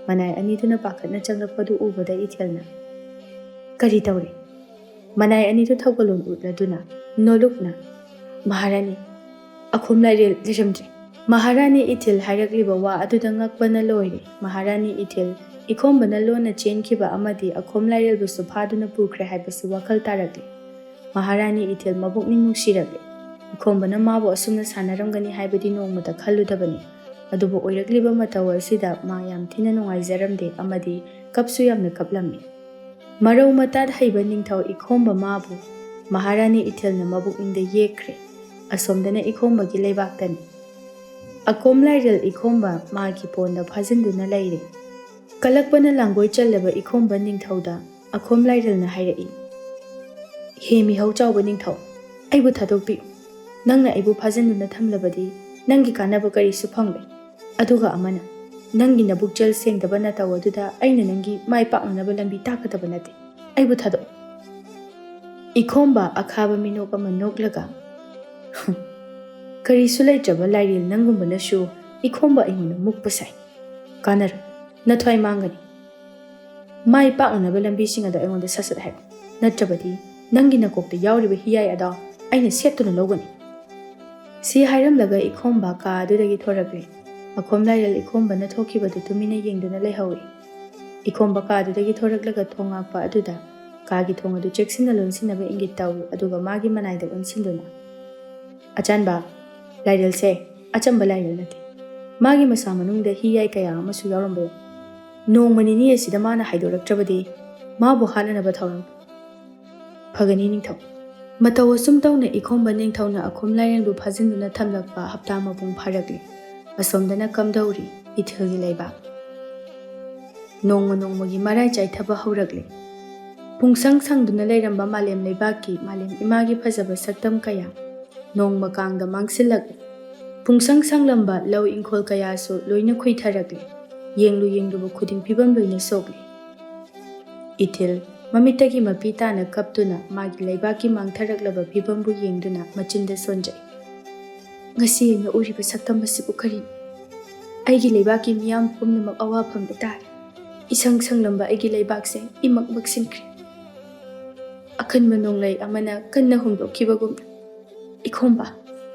ꯃꯅꯥꯏ ꯑꯅꯤꯗꯨꯅ ꯄꯥꯈꯠꯅ ꯆꯪꯂꯛꯄꯗꯨ ꯎꯕꯗ ꯏꯊꯤꯜꯅ, "ꯀꯔꯤ ꯇꯧꯔꯦ?" ꯃꯅꯥꯏ ꯑꯅꯤꯗꯨ ꯊꯧꯒꯜꯂꯣꯟ ꯎꯠꯂꯗꯨꯅ ꯅꯣꯂꯨꯛꯅ, "ꯃꯍꯥꯔꯥꯅꯤ, ꯑꯈꯣꯝ ꯂꯥꯏꯔꯦꯜ ꯂꯩꯔꯝꯗ꯭ꯔꯦ." ꯃꯍꯥꯔꯥꯅꯤ ꯏꯊꯤꯜ ꯍꯥꯏꯔꯛꯂꯤꯕ ꯋꯥ ꯑꯗꯨꯗ ꯉꯛꯄꯅ ꯂꯣꯏꯔꯦ꯫ ꯃꯍꯥꯔꯥꯅꯤ ꯏꯊꯤꯜ ꯏꯈꯣꯝꯕꯅ ꯂꯣꯟꯅ ꯆꯦꯟꯈꯤꯕ ꯑꯃꯗꯤ ꯑꯈꯣꯝ ꯂꯥꯏꯔꯦꯜꯕꯨꯁꯨ ꯐꯥꯗꯨꯅ ꯄꯨꯈ꯭ꯔꯦ ꯍꯥꯏꯕꯁꯤ ꯋꯥꯈꯜ ꯇꯥꯔꯛꯂꯤ꯫ ꯃꯍꯥꯔꯥꯅꯤ ꯏꯊꯤꯜ ꯃꯕꯨꯛꯅꯤꯡ ꯅꯨꯡꯁꯤꯔꯛꯂꯤ꯫ ꯏꯈꯣꯝꯕꯅ ꯃꯥꯕꯨ ꯑꯁꯨꯝꯅ ꯁꯥꯟꯅꯔꯝꯒꯅꯤ ꯍꯥꯏꯕꯗꯤ ꯅꯣꯡꯃꯇ ꯈꯜꯂꯨꯗꯕꯅꯤ꯫ ꯑꯗꯨꯕꯨ ꯑꯣꯏꯔꯛꯂꯤꯕ ꯃꯇꯧ ꯑꯁꯤꯗ ꯃꯥ ꯌꯥꯝ ꯊꯤꯅ ꯅꯨꯡꯉꯥꯏꯖꯔꯝꯗꯦ ꯑꯃꯗꯤ ꯀꯞꯁꯨ ꯌꯥꯝꯅ ꯀꯞꯂꯝꯃꯤ꯫ ꯃꯔꯧ ꯃꯇꯥꯠ ꯍꯩꯕ ꯅꯤꯡꯊꯧ ꯏꯈꯣꯝꯕ ꯃꯥꯕꯨ ꯃꯍꯥꯔꯥꯅꯤ ꯏꯊꯤꯜꯅ ꯃꯕꯨꯛꯅꯤꯡꯗ ꯌꯦꯛꯈ꯭ꯔꯦ꯫ ꯑꯁꯣꯝꯗꯅ ꯏꯈꯣꯝꯕꯒꯤ ꯂꯩꯕꯥꯛꯇꯅꯤ꯫ ꯑꯈꯣꯝ ꯂꯥꯏꯔꯦꯜ ꯏꯈꯣꯝꯕ ꯃꯥꯒꯤ ꯄꯣꯟꯗ ꯐꯥꯖꯤꯟꯗꯨꯅ ꯂꯩꯔꯦ꯫ ꯀꯜꯂꯛꯄꯅ ꯂꯥꯡꯒꯣꯏ ꯆꯜꯂꯕꯏꯈꯣꯝꯕ ꯅꯤꯡꯊꯧꯗ ꯑꯈꯣꯝ ꯂꯥꯏꯔꯦꯜꯅ ꯍꯥꯏꯔꯛꯏ, "ꯍꯦ ꯃꯤꯍꯧ ꯆꯥꯎꯕ ꯅꯤꯡꯊꯧ, ꯑꯩꯕꯨ ꯊꯥꯗꯣꯛꯄꯤꯌꯨ꯫ ꯅꯪꯅ ꯑꯩꯕꯨ ꯐꯥꯖꯤꯟꯗꯨꯅ ꯊꯝꯂꯕꯗꯤ ꯅꯪꯒꯤ ꯀꯥꯟꯅꯕ ꯀꯔꯤꯁꯨ ꯐꯪꯂꯣꯏ꯫ ꯑꯗꯨꯒ ꯑꯃꯅ, ꯅꯪꯒꯤ ꯅꯕꯨꯛꯆꯦꯜ ꯁꯦꯡꯗꯕ ꯅꯇꯧ ꯑꯗꯨꯗ ꯑꯩꯅ ꯅꯪꯒꯤ ꯃꯥꯏ ꯄꯥꯛꯅꯅꯕ ꯂꯝꯕꯤ ꯇꯥꯛꯀꯗꯕ ꯅꯠꯇꯦ꯫ ꯑꯩꯕꯨ ꯊꯥꯗꯣꯛꯎ." ꯏꯈꯣꯝꯕ ꯑꯈꯥꯕ ꯃꯤꯅꯣꯛ ꯑꯃ ꯅꯣꯛꯂꯒ, "ꯀꯔꯤꯁꯨ ꯂꯩꯇ꯭ꯔꯕ ꯂꯥꯏꯔꯦꯜ ꯅꯪꯒꯨꯝꯕꯅꯁꯨ ꯏꯈꯣꯝꯕ ꯑꯩꯉꯣꯟꯗ ꯃꯨꯛꯄ ꯁꯥꯏ꯫ ꯀꯥꯟꯅꯔꯣꯏ, ꯅꯊ꯭ꯋꯥꯏ ꯃꯥꯡꯒꯅꯤ꯫ ꯃꯥꯏ ꯄꯥꯛꯅꯅꯕ ꯂꯝꯕꯤꯁꯤꯡ ꯑꯗꯣ ꯑꯩꯉꯣꯟꯗ ꯁꯠ-ꯁꯠ ꯍꯥꯏꯔꯛꯎ, ꯅꯠꯇ꯭ꯔꯕꯗꯤ ꯅꯪꯒꯤ ꯅꯀꯣꯛꯇ ꯌꯥꯎꯔꯤꯕ ꯍꯤꯌꯥꯏ ꯑꯗꯣ ꯑꯩꯅ ꯁꯦꯠꯇꯨꯅ ꯂꯧꯒꯅꯤ." ꯁꯤ ꯍꯥꯏꯔꯝꯂꯒ ꯏꯈꯣꯝꯕ ꯀꯥ ꯑꯗꯨꯗꯒꯤ ꯊꯣꯔꯛꯂꯦ꯫ ꯑꯈꯣꯝ ꯂꯥꯏꯔꯦꯜ ikhomba ꯊꯣꯛꯈꯤꯕꯗꯨ ꯇꯨꯃꯤꯟꯅ ꯌꯦꯡꯗꯨꯅ ꯂꯩꯍꯧꯏ꯫ ikhomba ꯀꯥꯗꯨꯗꯒꯤ ꯊꯣꯔꯛꯂꯒ ꯊꯣꯡ ꯉꯥꯛꯄ ꯑꯗꯨꯗ ꯀꯥꯒꯤ ꯊꯣꯡ ꯑꯗꯨ ꯆꯦꯛꯁꯤꯟꯅ ꯂꯣꯟꯁꯤꯟꯅꯕ ꯏꯪꯒꯤꯠ ꯇꯧꯏ ꯑꯗꯨꯒ ꯃꯥꯒꯤ ꯃꯅꯥꯏꯗ ꯑꯣꯟꯁꯤꯟꯗꯨꯅ, "ꯑꯆꯥꯟꯕ, ꯂꯥꯏꯔꯦꯜꯁꯦ ꯑꯆꯝꯕ ꯂꯥꯏꯔꯦꯜ ꯅꯠꯇꯦ꯫ ꯃꯥꯒꯤ ꯃꯁꯥ ꯃꯅꯨꯡꯗ ꯍꯤꯌꯥꯏ ꯀꯌꯥ ꯑꯃꯁꯨ ꯌꯥꯎꯔꯝꯕ ꯌꯥꯏ꯫ ꯅꯣꯡꯃ ꯅꯤꯅꯤ ꯑꯁꯤꯗ ꯃꯥꯅ ꯍꯥꯏꯗꯣꯔꯛꯇ꯭ꯔꯕꯗꯤ ꯃꯥꯕꯨ ꯍꯥꯠꯅꯅꯕ ꯊꯧꯔꯥꯡ ꯐꯒꯅꯤ ꯅꯤꯡꯊꯧ." ꯃꯇꯧ ꯑꯁꯨꯝ ꯇꯧꯅ ikhomba ꯅꯤꯡꯊꯧꯅ ꯑꯈꯣꯝ ꯂꯥꯏꯔꯦꯜꯕꯨ ꯐꯥꯖꯤꯟꯗꯨꯅ ꯊꯝꯂꯛꯄ ꯍꯞꯇꯥ ꯃꯄꯨꯡ ꯐꯥꯔꯛꯂꯤ꯫ ꯑꯁꯣꯝꯗꯅ ꯀꯝꯗꯧꯔꯤ ꯏꯊꯤꯜꯒꯤ ꯂꯩꯕꯥꯛ꯫ ꯅꯣꯡꯃ ꯅꯣꯡꯃꯒꯤ ꯃꯔꯥꯏ ꯆꯥꯏꯊꯕ ꯍꯧꯔꯛꯂꯤ꯫ ꯄꯨꯡꯁꯪ ꯁꯪꯗꯨꯅ ꯂꯩꯔꯝꯕ ꯃꯥꯂꯦꯝ ꯂꯩꯕꯥꯛꯀꯤ ꯃꯥꯂꯦꯝ ꯏꯃꯥꯒꯤ ꯐꯖꯕ ꯁꯛꯇꯝ ꯀꯌꯥ ꯅꯣꯡꯃ ꯀꯥꯡꯗ ꯃꯥꯡꯁꯤꯜꯂꯛꯂꯤ꯫ ꯄꯨꯡꯁꯪ ꯁꯪꯂꯝꯕ ꯂꯧ ꯏꯪꯈꯣꯜ ꯀꯌꯥꯁꯨ ꯂꯣꯏꯅ ꯈꯨꯏꯊꯔꯛꯂꯤ꯫ ꯌꯦꯡꯂꯨ ꯌꯦꯡꯂꯨꯕ ꯈꯨꯗꯤꯡ ꯐꯤꯕꯝ ꯂꯣꯏꯅ ꯁꯣꯛꯂꯤ꯫ ꯏꯊꯤꯜ ꯃꯃꯤꯠꯇꯒꯤ ꯃꯄꯤ ꯇꯥꯅ ꯀꯞꯇꯨꯅ ꯃꯥꯒꯤ ꯂꯩꯕꯥꯛꯀꯤ ꯃꯥꯡꯊꯔꯛꯂꯕ ꯐꯤꯕꯝꯕꯨ ꯌꯦꯡꯗꯨꯅ ꯃꯆꯤꯟꯗ ꯁꯣꯟꯖꯩ꯫ "ꯉꯁꯤ ꯑꯩꯅ ꯎꯔꯤꯕ ꯁꯛꯇꯝ ꯑꯁꯤꯕꯨ ꯀꯔꯤꯅꯣ? ꯑꯩꯒꯤ ꯂꯩꯕꯥꯛꯀꯤ ꯃꯤꯌꯥꯝ ꯄꯨꯝꯅꯃꯛ ꯑꯋꯥꯐꯝꯗ ꯇꯥꯔꯤ꯫ ꯏꯁꯪ ꯁꯪꯂꯝꯕ ꯑꯩꯒꯤ ꯂꯩꯕꯥꯛꯁꯦ ꯏꯃꯛ ꯃꯛꯁꯤꯟꯈ꯭ꯔꯦ꯫ ꯑꯀꯟꯕ ꯅꯣꯡꯂꯩ ꯑꯃꯅ ꯀꯟꯅ ꯍꯨꯝꯗꯣꯛꯈꯤꯕꯒꯨꯝꯅ꯫ ikhomba,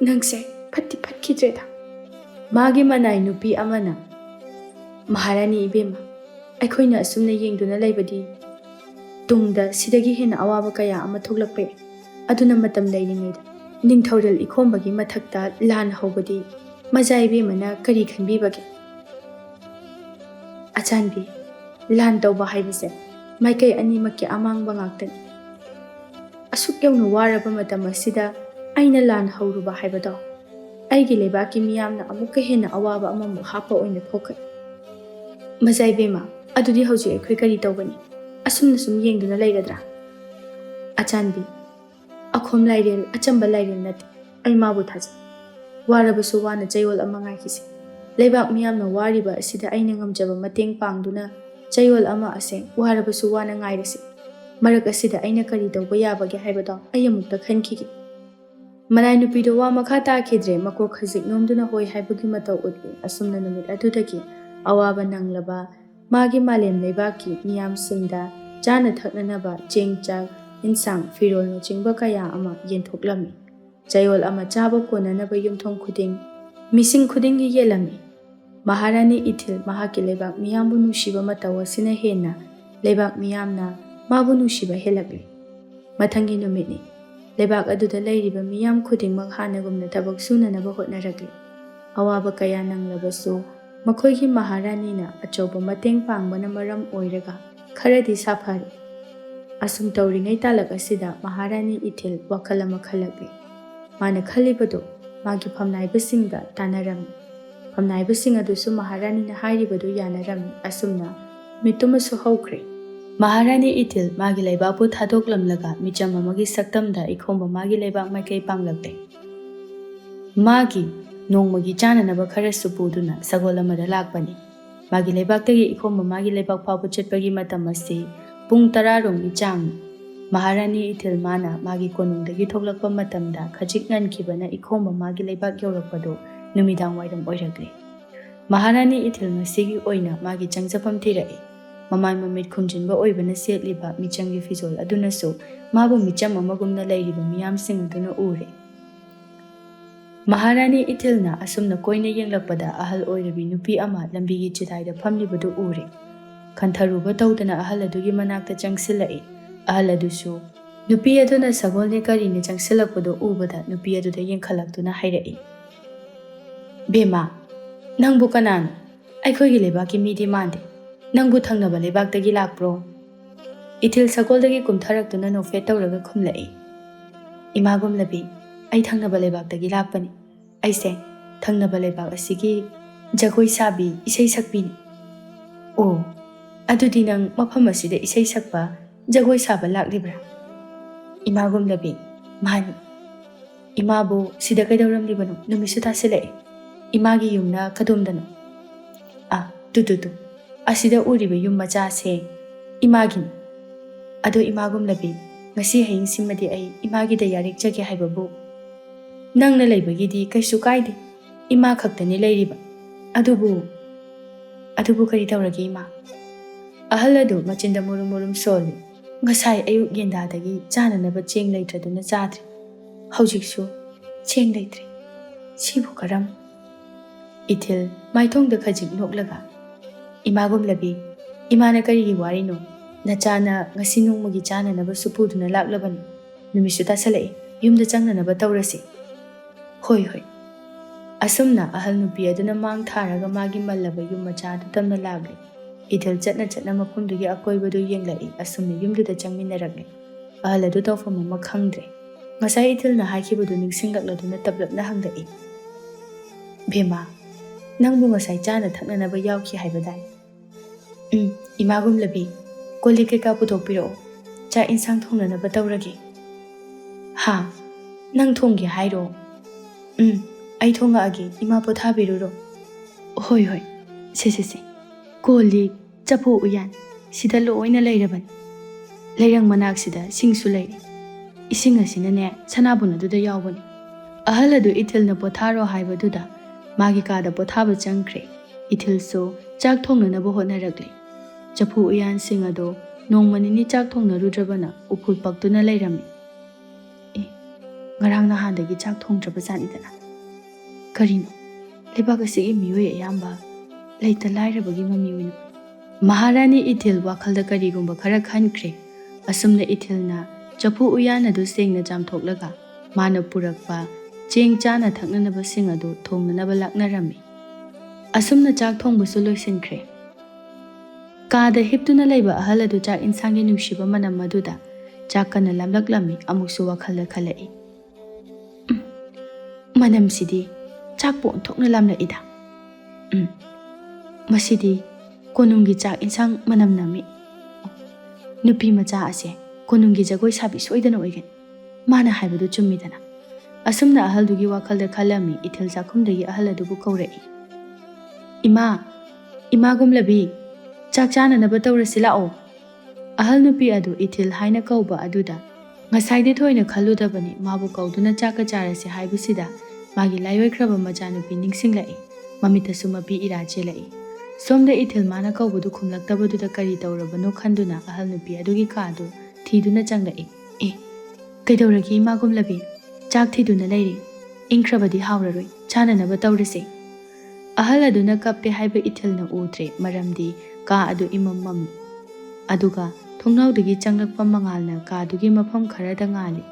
ꯅꯪꯁꯦ ꯐꯠꯇꯤ ꯐꯠꯈꯤꯗ꯭ꯔꯦꯗ." ꯃꯥꯒꯤ ꯃꯅꯥꯏ ꯅꯨꯄꯤ ꯑꯃꯅ, "ꯃꯍꯥꯔꯥꯅꯤ ꯏꯕꯦꯝꯃ, ꯑꯩꯈꯣꯏꯅ ꯑꯁꯨꯝꯅ ꯌꯦꯡꯗꯨꯅ ꯂꯩꯕꯗꯤ ꯇꯨꯡꯗ ꯁꯤꯗꯒꯤ ꯍꯦꯟꯅ ꯑꯋꯥꯕ ꯀꯌꯥ ꯑꯃ ꯊꯣꯛꯂꯛꯄ ꯌꯥꯏ꯫ ꯑꯗꯨꯅ ꯃꯇꯝ ꯂꯩꯔꯤꯉꯩꯗ ꯅꯤꯡꯊꯧꯔꯦꯜ ꯏꯈꯣꯝꯕꯒꯤ ꯃꯊꯛꯇ ꯂꯥꯟ ꯍꯧꯕꯗꯤ ꯃꯖꯥꯏꯕꯦꯝꯃꯅ ꯀꯔꯤ ꯈꯟꯕꯤꯕꯒꯦ? ꯑꯆꯥꯟꯕꯤ, ꯂꯥꯟ ꯇꯧꯕ ꯍꯥꯏꯕꯁꯦ ꯃꯥꯏꯀꯩ ꯑꯅꯤꯃꯛꯀꯤ ꯑꯃꯥꯡꯕ ꯉꯥꯛꯇꯅꯤ꯫ ꯑꯁꯨꯛ ꯌꯧꯅ ꯋꯥꯔꯕ ꯃꯇꯝ ꯑꯁꯤꯗ ꯑꯩꯅ ꯂꯥꯟ ꯍꯧꯔꯨꯕ ꯍꯥꯏꯕꯗꯣ ꯑꯩꯒꯤ ꯂꯩꯕꯥꯛꯀꯤ ꯃꯤꯌꯥꯝꯅ ꯑꯃꯨꯛꯀ ꯍꯦꯟꯅ ꯑꯋꯥꯕ ꯑꯃꯃꯨꯛ ꯍꯥꯞꯄ ꯑꯣꯏꯅ ꯊꯣꯛꯈ꯭ꯔꯦ꯫ ꯃꯖꯥꯏꯕꯦꯝꯃ, ꯑꯗꯨꯗꯤ ꯍꯧꯖꯤꯛ ꯑꯩꯈꯣꯏ ꯀꯔꯤ ꯇꯧꯒꯅꯤ? ꯑꯁꯨꯝꯅ ꯁꯨꯝ ꯌꯦꯡꯗꯨꯅ ꯂꯩꯒꯗ꯭ꯔꯥ? ꯑꯆꯥꯟꯕꯤ, ꯑꯈꯣꯝ ꯂꯥꯏꯔꯦꯜ ꯑꯆꯝꯕ ꯂꯥꯏꯔꯦꯜ ꯅꯠꯇꯦ, ꯑꯩ ꯃꯥꯕꯨ ꯊꯥꯖꯩ꯫ ꯋꯥꯔꯕꯁꯨ ꯋꯥꯅ ꯆꯌꯣꯜ ꯑꯃ ꯉꯥꯏꯈꯤꯁꯤ꯫ ꯂꯩꯕꯥꯛ ꯃꯤꯌꯥꯝꯅ ꯋꯥꯔꯤꯕ ꯑꯁꯤꯗ ꯑꯩꯅ ꯉꯝꯖꯕ ꯃꯇꯦꯡ ꯄꯥꯡꯗꯨꯅ ꯆꯌꯣꯜ ꯑꯃ ꯑꯁꯦ ꯋꯥꯔꯕꯁꯨ ꯋꯥꯅ ꯉꯥꯏꯔꯁꯤ꯫ ꯃꯔꯛ ꯑꯁꯤꯗ ꯑꯩꯅ ꯀꯔꯤ ꯇꯧꯕ ꯌꯥꯕꯒꯦ ꯍꯥꯏꯕꯗꯣ ꯑꯩ ꯑꯃꯨꯛꯇ ꯈꯟꯈꯤꯒꯦ꯫ ꯃꯅꯥꯏ ꯅꯨꯄꯤꯗꯣ ꯋꯥ ꯃꯈꯥ ꯇꯥꯈꯤꯗ꯭ꯔꯦ, ꯃꯀꯣꯛ ꯈꯖꯤꯛ ꯅꯣꯝꯗꯨꯅ ꯍꯣꯏ ꯍꯥꯏꯕꯒꯤ ꯃꯇꯧ ꯎꯠꯂꯤ꯫ ꯑꯁꯨꯝꯅ ꯅꯨꯃꯤꯠ ꯑꯗꯨꯗꯒꯤ ꯑꯋꯥꯕ ꯅꯪꯂꯕ ꯃꯥꯒꯤ ꯃꯥꯂꯦꯝ ꯂꯩꯕꯥꯛꯀꯤ ꯃꯤꯌꯥꯝꯁꯤꯡꯗ ꯆꯥꯅ ꯊꯛꯅꯅꯕ ꯆꯦꯡ ꯆꯥꯛ, ꯏꯟꯁꯥꯡ, ꯐꯤꯔꯣꯜꯅꯆꯤꯡꯕ ꯀꯌꯥ ꯑꯃ ꯌꯦꯟꯊꯣꯛꯂꯝꯃꯤ꯫ ꯆꯌꯣꯜ ꯑꯃ ꯆꯥꯕ ꯀꯣꯟꯅꯅꯕ ꯌꯨꯝꯊꯣꯡ ꯈꯨꯗꯤꯡ, ꯃꯤꯁꯤꯡ ꯈꯨꯗꯤꯡꯒꯤ ꯌꯦꯜꯂꯝꯃꯤ꯫ ꯃꯍꯥꯔꯥꯅꯤ ꯏꯊꯤꯜ ꯃꯍꯥꯛꯀꯤ ꯂꯩꯕꯥꯛ ꯃꯤꯌꯥꯝꯕꯨ ꯅꯨꯡꯁꯤꯕ ꯃꯇꯧ ꯑꯁꯤꯅ ꯍꯦꯟꯅ ꯂꯩꯕꯥꯛ ꯃꯤꯌꯥꯝꯅ ꯃꯥꯕꯨ ꯅꯨꯡꯁꯤꯕ ꯍꯦꯜꯂꯛꯂꯤ꯫ ꯃꯊꯪꯒꯤ ꯅꯨꯃꯤꯠꯅꯤ꯫ ꯂꯩꯕꯥꯛ ꯑꯗꯨꯗ ꯂꯩꯔꯤꯕ ꯃꯤꯌꯥꯝ ꯈꯨꯗꯤꯡꯃꯛ ꯍꯥꯟꯅꯒꯨꯝꯅ ꯊꯕꯛ ꯁꯨꯅꯅꯕ ꯍꯣꯠꯅꯔꯛꯂꯤ꯫ ꯑꯋꯥꯕ ꯀꯌꯥ ꯅꯪꯂꯕꯁꯨ ꯃꯈꯣꯏꯒꯤ ꯃꯍꯥꯔꯥꯅꯤꯅ ꯑꯆꯧꯕ ꯃꯇꯦꯡ ꯄꯥꯡꯕꯅ ꯃꯔꯝ ꯑꯣꯏꯔꯒ ꯈꯔꯗꯤ ꯁꯥꯐꯔꯤ꯫ ꯑꯁꯨꯝ ꯇꯧꯔꯤꯉꯩ ꯇꯥꯂꯛ ꯑꯁꯤꯗ ꯃꯍꯥꯔꯥꯅꯤ ꯏꯊꯤꯜ ꯋꯥꯈꯜ ꯑꯃ ꯈꯜꯂꯛꯂꯤ꯫ ꯃꯥꯅ ꯈꯜꯂꯤꯕꯗꯨ ꯃꯥꯒꯤ ꯐꯝꯅꯥꯏꯕꯁꯤꯡꯒ ꯇꯥꯟꯅꯔꯝꯃꯤ꯫ ꯐꯝꯅꯥꯏꯕꯁꯤꯡ ꯑꯗꯨꯁꯨ ꯃꯍꯥꯔꯥꯅꯤꯅ ꯍꯥꯏꯔꯤꯕꯗꯨ ꯌꯥꯅꯔꯝꯃꯤ꯫ ꯑꯁꯨꯝꯅ ꯃꯤꯇꯨꯝ ꯍꯧꯈ꯭ꯔꯦ꯫ ꯃꯍꯥꯔꯥꯅꯤ ꯏꯊꯤꯜ ꯃꯥꯒꯤ ꯂꯩꯕꯥꯛꯄꯨ ꯊꯥꯗꯣꯛꯂꯝꯂꯒ ꯃꯤꯆꯝ ꯑꯃꯒꯤ ꯁꯛꯇꯝꯗ ꯏꯈꯣꯝꯕ ꯃꯥꯒꯤ ꯂꯩꯕꯥꯛ ꯃꯥꯏꯀꯩ ꯄꯥꯡꯂꯛꯂꯦ꯫ ꯃꯥꯒꯤ ꯅꯣꯡꯃꯒꯤ ꯆꯥꯅꯅꯕ ꯈꯔꯁꯨ ꯄꯨꯗꯨꯅ ꯁꯒꯣꯜ ꯑꯃꯗ ꯂꯥꯛꯄꯅꯤ꯫ ꯃꯥꯒꯤ ꯂꯩꯕꯥꯛꯇꯒꯤ ꯏꯈꯣꯝꯕ ꯃꯥꯒꯤ ꯂꯩꯕꯥꯛ ꯐꯥꯎꯕ ꯆꯠꯄꯒꯤ ꯃꯇꯝ ꯑꯁꯤ ꯄꯨꯡ 10ꯔꯣꯝꯒꯤ ꯆꯥꯡꯅꯤ꯫ ꯃꯍꯥꯔꯥꯅꯤ ꯏꯊꯤꯜ ꯃꯥꯅ ꯃꯥꯒꯤ ꯀꯣꯅꯨꯡꯗꯒꯤ ꯊꯣꯛꯂꯛꯄ ꯃꯇꯝꯗ ꯈꯖꯤꯛ ꯉꯟꯈꯤꯕꯅ ꯏꯈꯣꯝꯕ ꯃꯥꯒꯤ ꯂꯩꯕꯥꯛ ꯌꯧꯔꯛꯄꯗꯨ ꯅꯨꯃꯤꯗꯥꯡ ꯋꯥꯏꯔꯝ ꯑꯣꯏꯔꯛꯂꯦ꯫ ꯃꯍꯥꯔꯥꯅꯤ ꯏꯊꯤꯜ ꯉꯁꯤꯒꯤ ꯑꯣꯏꯅ ꯃꯥꯒꯤ ꯆꯪꯖꯐꯝ ꯊꯤꯔꯛꯏ꯫ ꯃꯃꯥꯏ ꯃꯃꯤꯠ ꯈꯨꯝꯖꯤꯟꯕ ꯑꯣꯏꯕꯅ ꯁꯦꯠꯂꯤꯕ ꯃꯤꯆꯝꯒꯤ ꯐꯤꯖꯣꯜ ꯑꯗꯨꯅꯁꯨ ꯃꯥꯕꯨ ꯃꯤꯆꯝ ꯑꯃꯒꯨꯝꯅ ꯂꯩꯔꯤꯕ ꯃꯤꯌꯥꯝꯁꯤꯡ ꯑꯗꯨꯅ ꯎꯔꯦ꯫ ꯃꯍꯥꯔꯥꯅꯤ ꯏꯊꯤꯜꯅ ꯑꯁꯨꯝꯅ ꯀꯣꯏꯅ ꯌꯦꯡꯂꯛꯄꯗ ꯑꯍꯜ ꯑꯣꯏꯔꯕꯤ ꯅꯨꯄꯤ ꯑꯃ ꯂꯝꯕꯤꯒꯤ ꯆꯤꯗꯥꯏꯗ ꯐꯝꯂꯤꯕꯗꯨ ꯎꯔꯦ꯫ ꯈꯟꯊꯔꯨꯕ ꯇꯧꯗꯅ ꯑꯍꯜ ꯑꯗꯨꯒꯤ ꯃꯅꯥꯛꯇ ꯆꯪꯁꯤꯜꯂꯛꯏ꯫ ꯑꯍꯜ ꯑꯗꯨꯁꯨ ꯅꯨꯄꯤ ꯑꯗꯨꯅ ꯁꯒꯣꯜꯅꯦ ꯀꯔꯤꯅꯦ ꯆꯪꯁꯤꯜꯂꯛꯄꯗꯨ ꯎꯕꯗ ꯅꯨꯄꯤ ꯑꯗꯨꯗ ꯌꯦꯡꯈꯠꯂꯛꯇꯨꯅ ꯍꯥꯏꯔꯛꯏ, "ꯕꯦꯝꯃ, ꯅꯪꯕꯨ ꯀꯅꯥꯅꯣ? ꯑꯩꯈꯣꯏꯒꯤ ꯂꯩꯕꯥꯛꯀꯤ ꯃꯤꯗꯤ ꯃꯥꯟꯗꯦ꯫ ꯅꯪꯕꯨ ꯊꯪꯅꯕ ꯂꯩꯕꯥꯛꯇꯒꯤ ꯂꯥꯛꯄ꯭ꯔꯣ?" ꯏꯊꯤꯜ ꯁꯒꯣꯜꯗꯒꯤ ꯀꯨꯝꯊꯔꯛꯇꯨꯅ ꯅꯣꯛꯐꯦꯠ ꯇꯧꯔꯒ ꯈꯨꯝꯂꯛꯏ, "ꯏꯃꯥꯒꯨꯝꯂꯕꯤ, ꯑꯩ ꯊꯪꯅꯕ ꯂꯩꯕꯥꯛꯇꯒꯤ ꯂꯥꯛꯄꯅꯤ꯫ ꯑꯩꯁꯦ ꯊꯪꯅꯕ ꯂꯩꯕꯥꯛ ꯑꯁꯤꯒꯤ ꯖꯒꯣꯏ ꯁꯥꯕꯤ, ꯏꯁꯩ ꯁꯛꯄꯤꯅꯤ." "ꯑꯣ, ꯑꯗꯨꯗꯤ ꯅꯪ ꯃꯐꯝ ꯑꯁꯤꯗ ꯏꯁꯩ ꯁꯛꯄ, ꯖꯒꯣꯏ ꯁꯥꯕ ꯂꯥꯛꯂꯤꯕ꯭ꯔꯥ?" "ꯏꯃꯥꯒꯨꯝꯂꯕꯤ, ꯃꯥꯅꯤ." "ꯏꯃꯥꯕꯨ ꯁꯤꯗ ꯀꯩꯗꯧꯔꯝꯂꯤꯕꯅꯣ? ꯅꯨꯃꯤꯠꯁꯨ ꯇꯥꯁꯤꯜꯂꯛꯏ꯫ ꯏꯃꯥꯒꯤ ꯌꯨꯝꯅ ꯀꯗꯣꯝꯗꯅꯣ?" ꯇꯨ ꯑꯁꯤꯗ ꯎꯔꯤꯕ ꯌꯨꯝ ꯃꯆꯥꯁꯦ ꯏꯃꯥꯒꯤꯅꯤ." "ꯑꯗꯣ ꯏꯃꯥꯒꯨꯝꯂꯕꯤ, ꯉꯁꯤ ꯍꯌꯤꯡꯁꯤꯃꯗꯤ ꯑꯩ ꯏꯃꯥꯒꯤꯗ ꯌꯥꯔꯦꯛꯆꯒꯦ ꯍꯥꯏꯕꯕꯨ." "ꯅꯪꯅ ꯂꯩꯕꯒꯤꯗꯤ ꯀꯩꯁꯨ ꯀꯥꯏꯗꯦ, ꯏꯃꯥ ꯈꯛꯇꯅꯤ ꯂꯩꯔꯤꯕ꯫ ꯑꯗꯨꯕꯨ ꯀꯔꯤ ꯇꯧꯔꯒꯦ ꯏꯃꯥ?" ꯑꯍꯜ ꯑꯗꯨ ꯃꯆꯤꯟꯗ ꯃꯨꯔꯨꯝ ꯁꯣꯜꯂꯤ꯫ "ꯉꯁꯥꯏ ꯑꯌꯨꯛ ꯌꯦꯟꯗꯥꯗꯒꯤ ꯆꯥꯅꯅꯕ ꯆꯦꯡ ꯂꯩꯇ꯭ꯔꯗꯨꯅ ꯆꯥꯗ꯭ꯔꯤ꯫ ꯍꯧꯖꯤꯛꯁꯨ ꯆꯦꯡ ꯂꯩꯇ꯭ꯔꯤ꯫ ꯁꯤꯕꯨ ꯀꯔꯝ..." ꯏꯊꯤꯜ ꯃꯥꯏꯊꯣꯡꯗ ꯈꯖꯤꯛ ꯅꯣꯛꯂꯒ, "ꯏꯃꯥꯒꯨꯝꯂꯕꯤ, ꯏꯃꯥꯅ ꯀꯔꯤꯒꯤ ꯋꯥꯔꯤꯅꯣ? ꯅꯆꯥꯅ ꯉꯁꯤ ꯅꯣꯡꯃꯒꯤ ꯆꯥꯅꯅꯕꯁꯨ ꯄꯨꯗꯨꯅ ꯂꯥꯛꯂꯕꯅꯤ꯫ ꯅꯨꯃꯤꯠꯁꯨ ꯇꯥꯁꯤꯜꯂꯛꯏ, ꯌꯨꯝꯗ ꯆꯪꯅꯅꯕ ꯇꯧꯔꯁꯤ." "ꯍꯣꯏ." ꯑꯁꯨꯝꯅ ꯑꯍꯜ ꯅꯨꯄꯤ ꯑꯗꯨꯅ ꯃꯥꯡ ꯊꯥꯔꯒ ꯃꯥꯒꯤ ꯃꯜꯂꯕ ꯌꯨꯝ ꯃꯆꯥ ꯑꯗꯨ ꯇꯝꯅ ꯂꯥꯛꯂꯤ꯫ ꯏꯊꯤꯜ ꯆꯠꯅ ꯃꯐꯝꯗꯨꯒꯤ ꯑꯀꯣꯏꯕꯗꯨ ꯌꯦꯡꯂꯛꯏ꯫ ꯑꯁꯨꯝꯅ ꯌꯨꯝꯗꯨꯗ ꯆꯪꯃꯤꯟꯅꯔꯛꯂꯤ꯫ ꯑꯍꯜ ꯑꯗꯨ ꯇꯧꯐꯝ ꯑꯃ ꯈꯪꯗ꯭ꯔꯦ꯫ ꯉꯁꯥꯏ ꯏꯊꯤꯜꯅ ꯍꯥꯏꯈꯤꯕꯗꯨ ꯅꯤꯡꯁꯤꯡꯂꯛꯂꯗꯨꯅ ꯇꯞꯂꯞꯅ ꯍꯪꯂꯛꯏ, "ꯕꯦꯝꯃ, ꯅꯪꯕꯨ ꯉꯁꯥꯏ ꯆꯥꯅ ꯊꯛꯅꯅꯕ ꯌꯥꯎꯈꯤ ꯍꯥꯏꯕꯗꯥꯏ?" "ꯏꯃꯥꯒꯨꯝꯂꯕꯤ, ꯀꯣꯜꯂꯤꯛ ꯀꯩꯀꯥ ꯄꯨꯊꯣꯛꯄꯤꯔꯛꯑꯣ, ꯆꯥꯛ ꯏꯟꯁꯥꯡ ꯊꯣꯡꯅꯅꯕ ꯇꯧꯔꯒꯦ." "ꯍꯥ, ꯅꯪ ꯊꯣꯡꯒꯦ ꯍꯥꯏꯔꯣ?" "ꯑꯩ ꯊꯣꯡꯉꯛꯑꯒꯦ, ꯏꯃꯥ ꯄꯣꯊꯥꯕꯤꯔꯨꯔꯣ." "ꯍꯣꯏ, ꯁꯦ, ꯀꯣꯜꯂꯤꯛ, ꯆꯐꯨ ꯎꯌꯥꯟ ꯁꯤꯗ ꯂꯣꯏꯅ ꯂꯩꯔꯕꯅꯤ꯫ ꯂꯩꯔꯪ ꯃꯅꯥꯛꯁꯤꯗ ꯁꯤꯡꯁꯨ ꯂꯩꯔꯤ꯫ ꯏꯁꯤꯡ ꯑꯁꯤꯅꯅꯦ ꯁꯅꯥꯕꯨꯟ ꯑꯗꯨꯗ ꯌꯥꯎꯕꯅꯤ." ꯑꯍꯜ ꯑꯗꯨ ꯏꯊꯤꯜꯅ ꯄꯣꯊꯥꯔꯣ ꯍꯥꯏꯕꯗꯨꯗ ꯃꯥꯒꯤ ꯀꯥꯗ ꯄꯣꯊꯥꯕ ꯆꯪꯈ꯭ꯔꯦ꯫ ꯏꯊꯤꯜꯁꯨ ꯆꯥꯛ ꯊꯣꯡꯅꯅꯕ ꯍꯣꯠꯅꯔꯛꯂꯤ꯫ ꯆꯐꯨ ꯎꯌꯥꯟꯁꯤꯡ ꯑꯗꯨ ꯅꯣꯡꯃ ꯅꯤꯅꯤ ꯆꯥꯛ ꯊꯣꯡꯅꯔꯨꯗ꯭ꯔꯕꯅ ꯎꯐꯨꯜ ꯄꯛꯇꯨꯅ ꯂꯩꯔꯝꯃꯤ꯫ ꯉꯔꯥꯡ ꯅꯍꯥꯟꯗꯒꯤ ꯆꯥꯛ ꯊꯣꯡꯗ꯭ꯔꯕ ꯖꯥꯠꯅꯤꯗꯅ꯫ ꯀꯔꯤꯅꯣ, ꯂꯩꯕꯥꯛ ꯑꯁꯤꯒꯤ ꯃꯤꯑꯣꯏ ꯑꯌꯥꯝꯕ ꯂꯩꯇ ꯂꯥꯏꯔꯕꯒꯤ ꯃꯃꯤ ꯑꯣꯏꯅ? ꯃꯍꯥꯔꯥꯅꯤ ꯏꯊꯤꯜ ꯋꯥꯈꯜꯗ ꯀꯔꯤꯒꯨꯝꯕ ꯈꯔ ꯈꯟꯈ꯭ꯔꯦ꯫ ꯑꯁꯨꯝꯅ ꯏꯊꯤꯜꯅ ꯆꯐꯨ ꯎꯌꯥꯟ ꯑꯗꯨ ꯁꯦꯡꯅ ꯆꯥꯝꯊꯣꯛꯂꯒ Mana purakpa cheng chana thaknanabasing adu thongnanaba laknarami. Asumna chak thongbasu loisinkhre. Kaada hiptuna laiba ahal adu chak insangi nungsiba manam maduda chakana lamlaklami amuksu wakhalda khalai. Manam sidi chak po onthokna lamla ida. Masidi konungi chak insang manam nami. Nupi macha ase konungi jagoi sabi soidana oigan. Mana haibadu chummidana. Asumna ahal dugi wakhalda khalami ithil jakhumdagi ahal adubu kaurai. Ima gumlabi chak chana naba tawrasi lao. Ahal nupi adu ithil haina kauba aduda ngasai thoina khaludabani mabu kauduna chaka charasi haibusida magi laiwaikraba macha nupi ningsinglai mamita sumapi iraje lai. Somda ithil mana kaubudu khumlaktabaduda kari tawrabano khanduna ahal nupi adugi kaadu thiduna changlai. Kaidawragi ima gumlabi chak thiduna lairi inkrabadi hauraroi chana naba tawrasi. Ahal aduna kappe haiba ithil na udre maramdi ka adu imam mami. Aduga thongnawdagi changlakpa mangalna ka adugi mafam kharada ngali.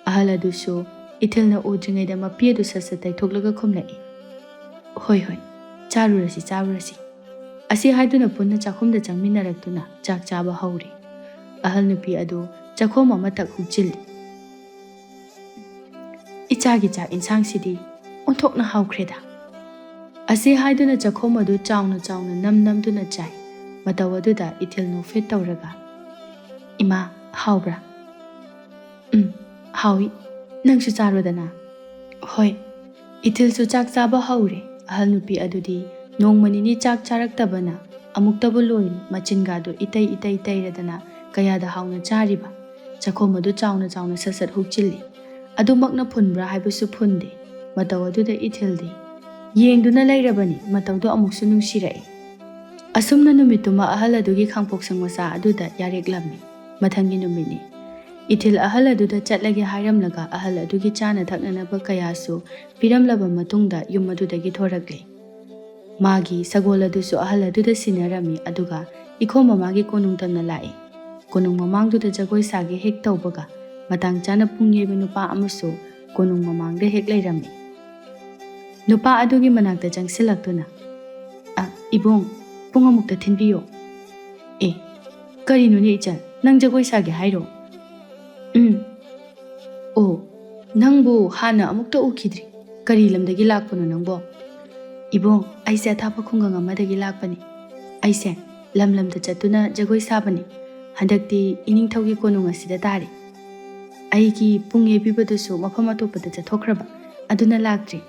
Ahal adusu ithil na udringaida mapi adu sasatai thoklaga khumlai. Hoi charurasi. Asi haiduna punna chakhumda changminaraktuna chak chaba hauri. Ahal nupi adu chakhom amatak hukchili. Ichagi chak insang sidi onthokna haukreda. Asi haiduna chakhom adu chauna namduna chai. Matawaduda ithil no fit tawraga. Ima haubra. Hawi nangsu charodana. Hoi ithil su chak chaba haure. Ahal nupi adudi nongmanini chak charaktabana amuktabu loin machingadu itai radana kayada hauna chariba. Chakhom adu chauna sasat hukchili. Adu makna phunbra haibusu phunde. Matawaduda ithildi yengduna lairabani matawdu amuksu nungsirai. Asumna numituma ahal adugi khangpoksang masa aduda yareklami. Mathangi numini. Ithil ahal aduda chatlage hairamlaga ahal adugi chana thaknanaba kayasu piramlaba matungda yum adudagi thorakle. Magi sagol adusu ahal aduda sinarami aduga ikho mamagi konung tamna lai. Konung mamangduda jagoi sagi hek tawbaga matang chana pungyeba nupa amasu konung mamangda hek lairami. Nupa adugi manakta jangsilaktuna. Ibong pungamukta thinbiyo. Karinuni ichal nang jagoi sagi hairo. Nangbu hana amukta ukidri. Kari lamdagi lakpano nangbo. Ibong aise athapa khungang amadagi lakpani. Aise lamda chatuna jagoi sabani. Handakti ining thawgi konung asida tari. Aigi pungye bibadusu mafam atopada chathokraba aduna laktri.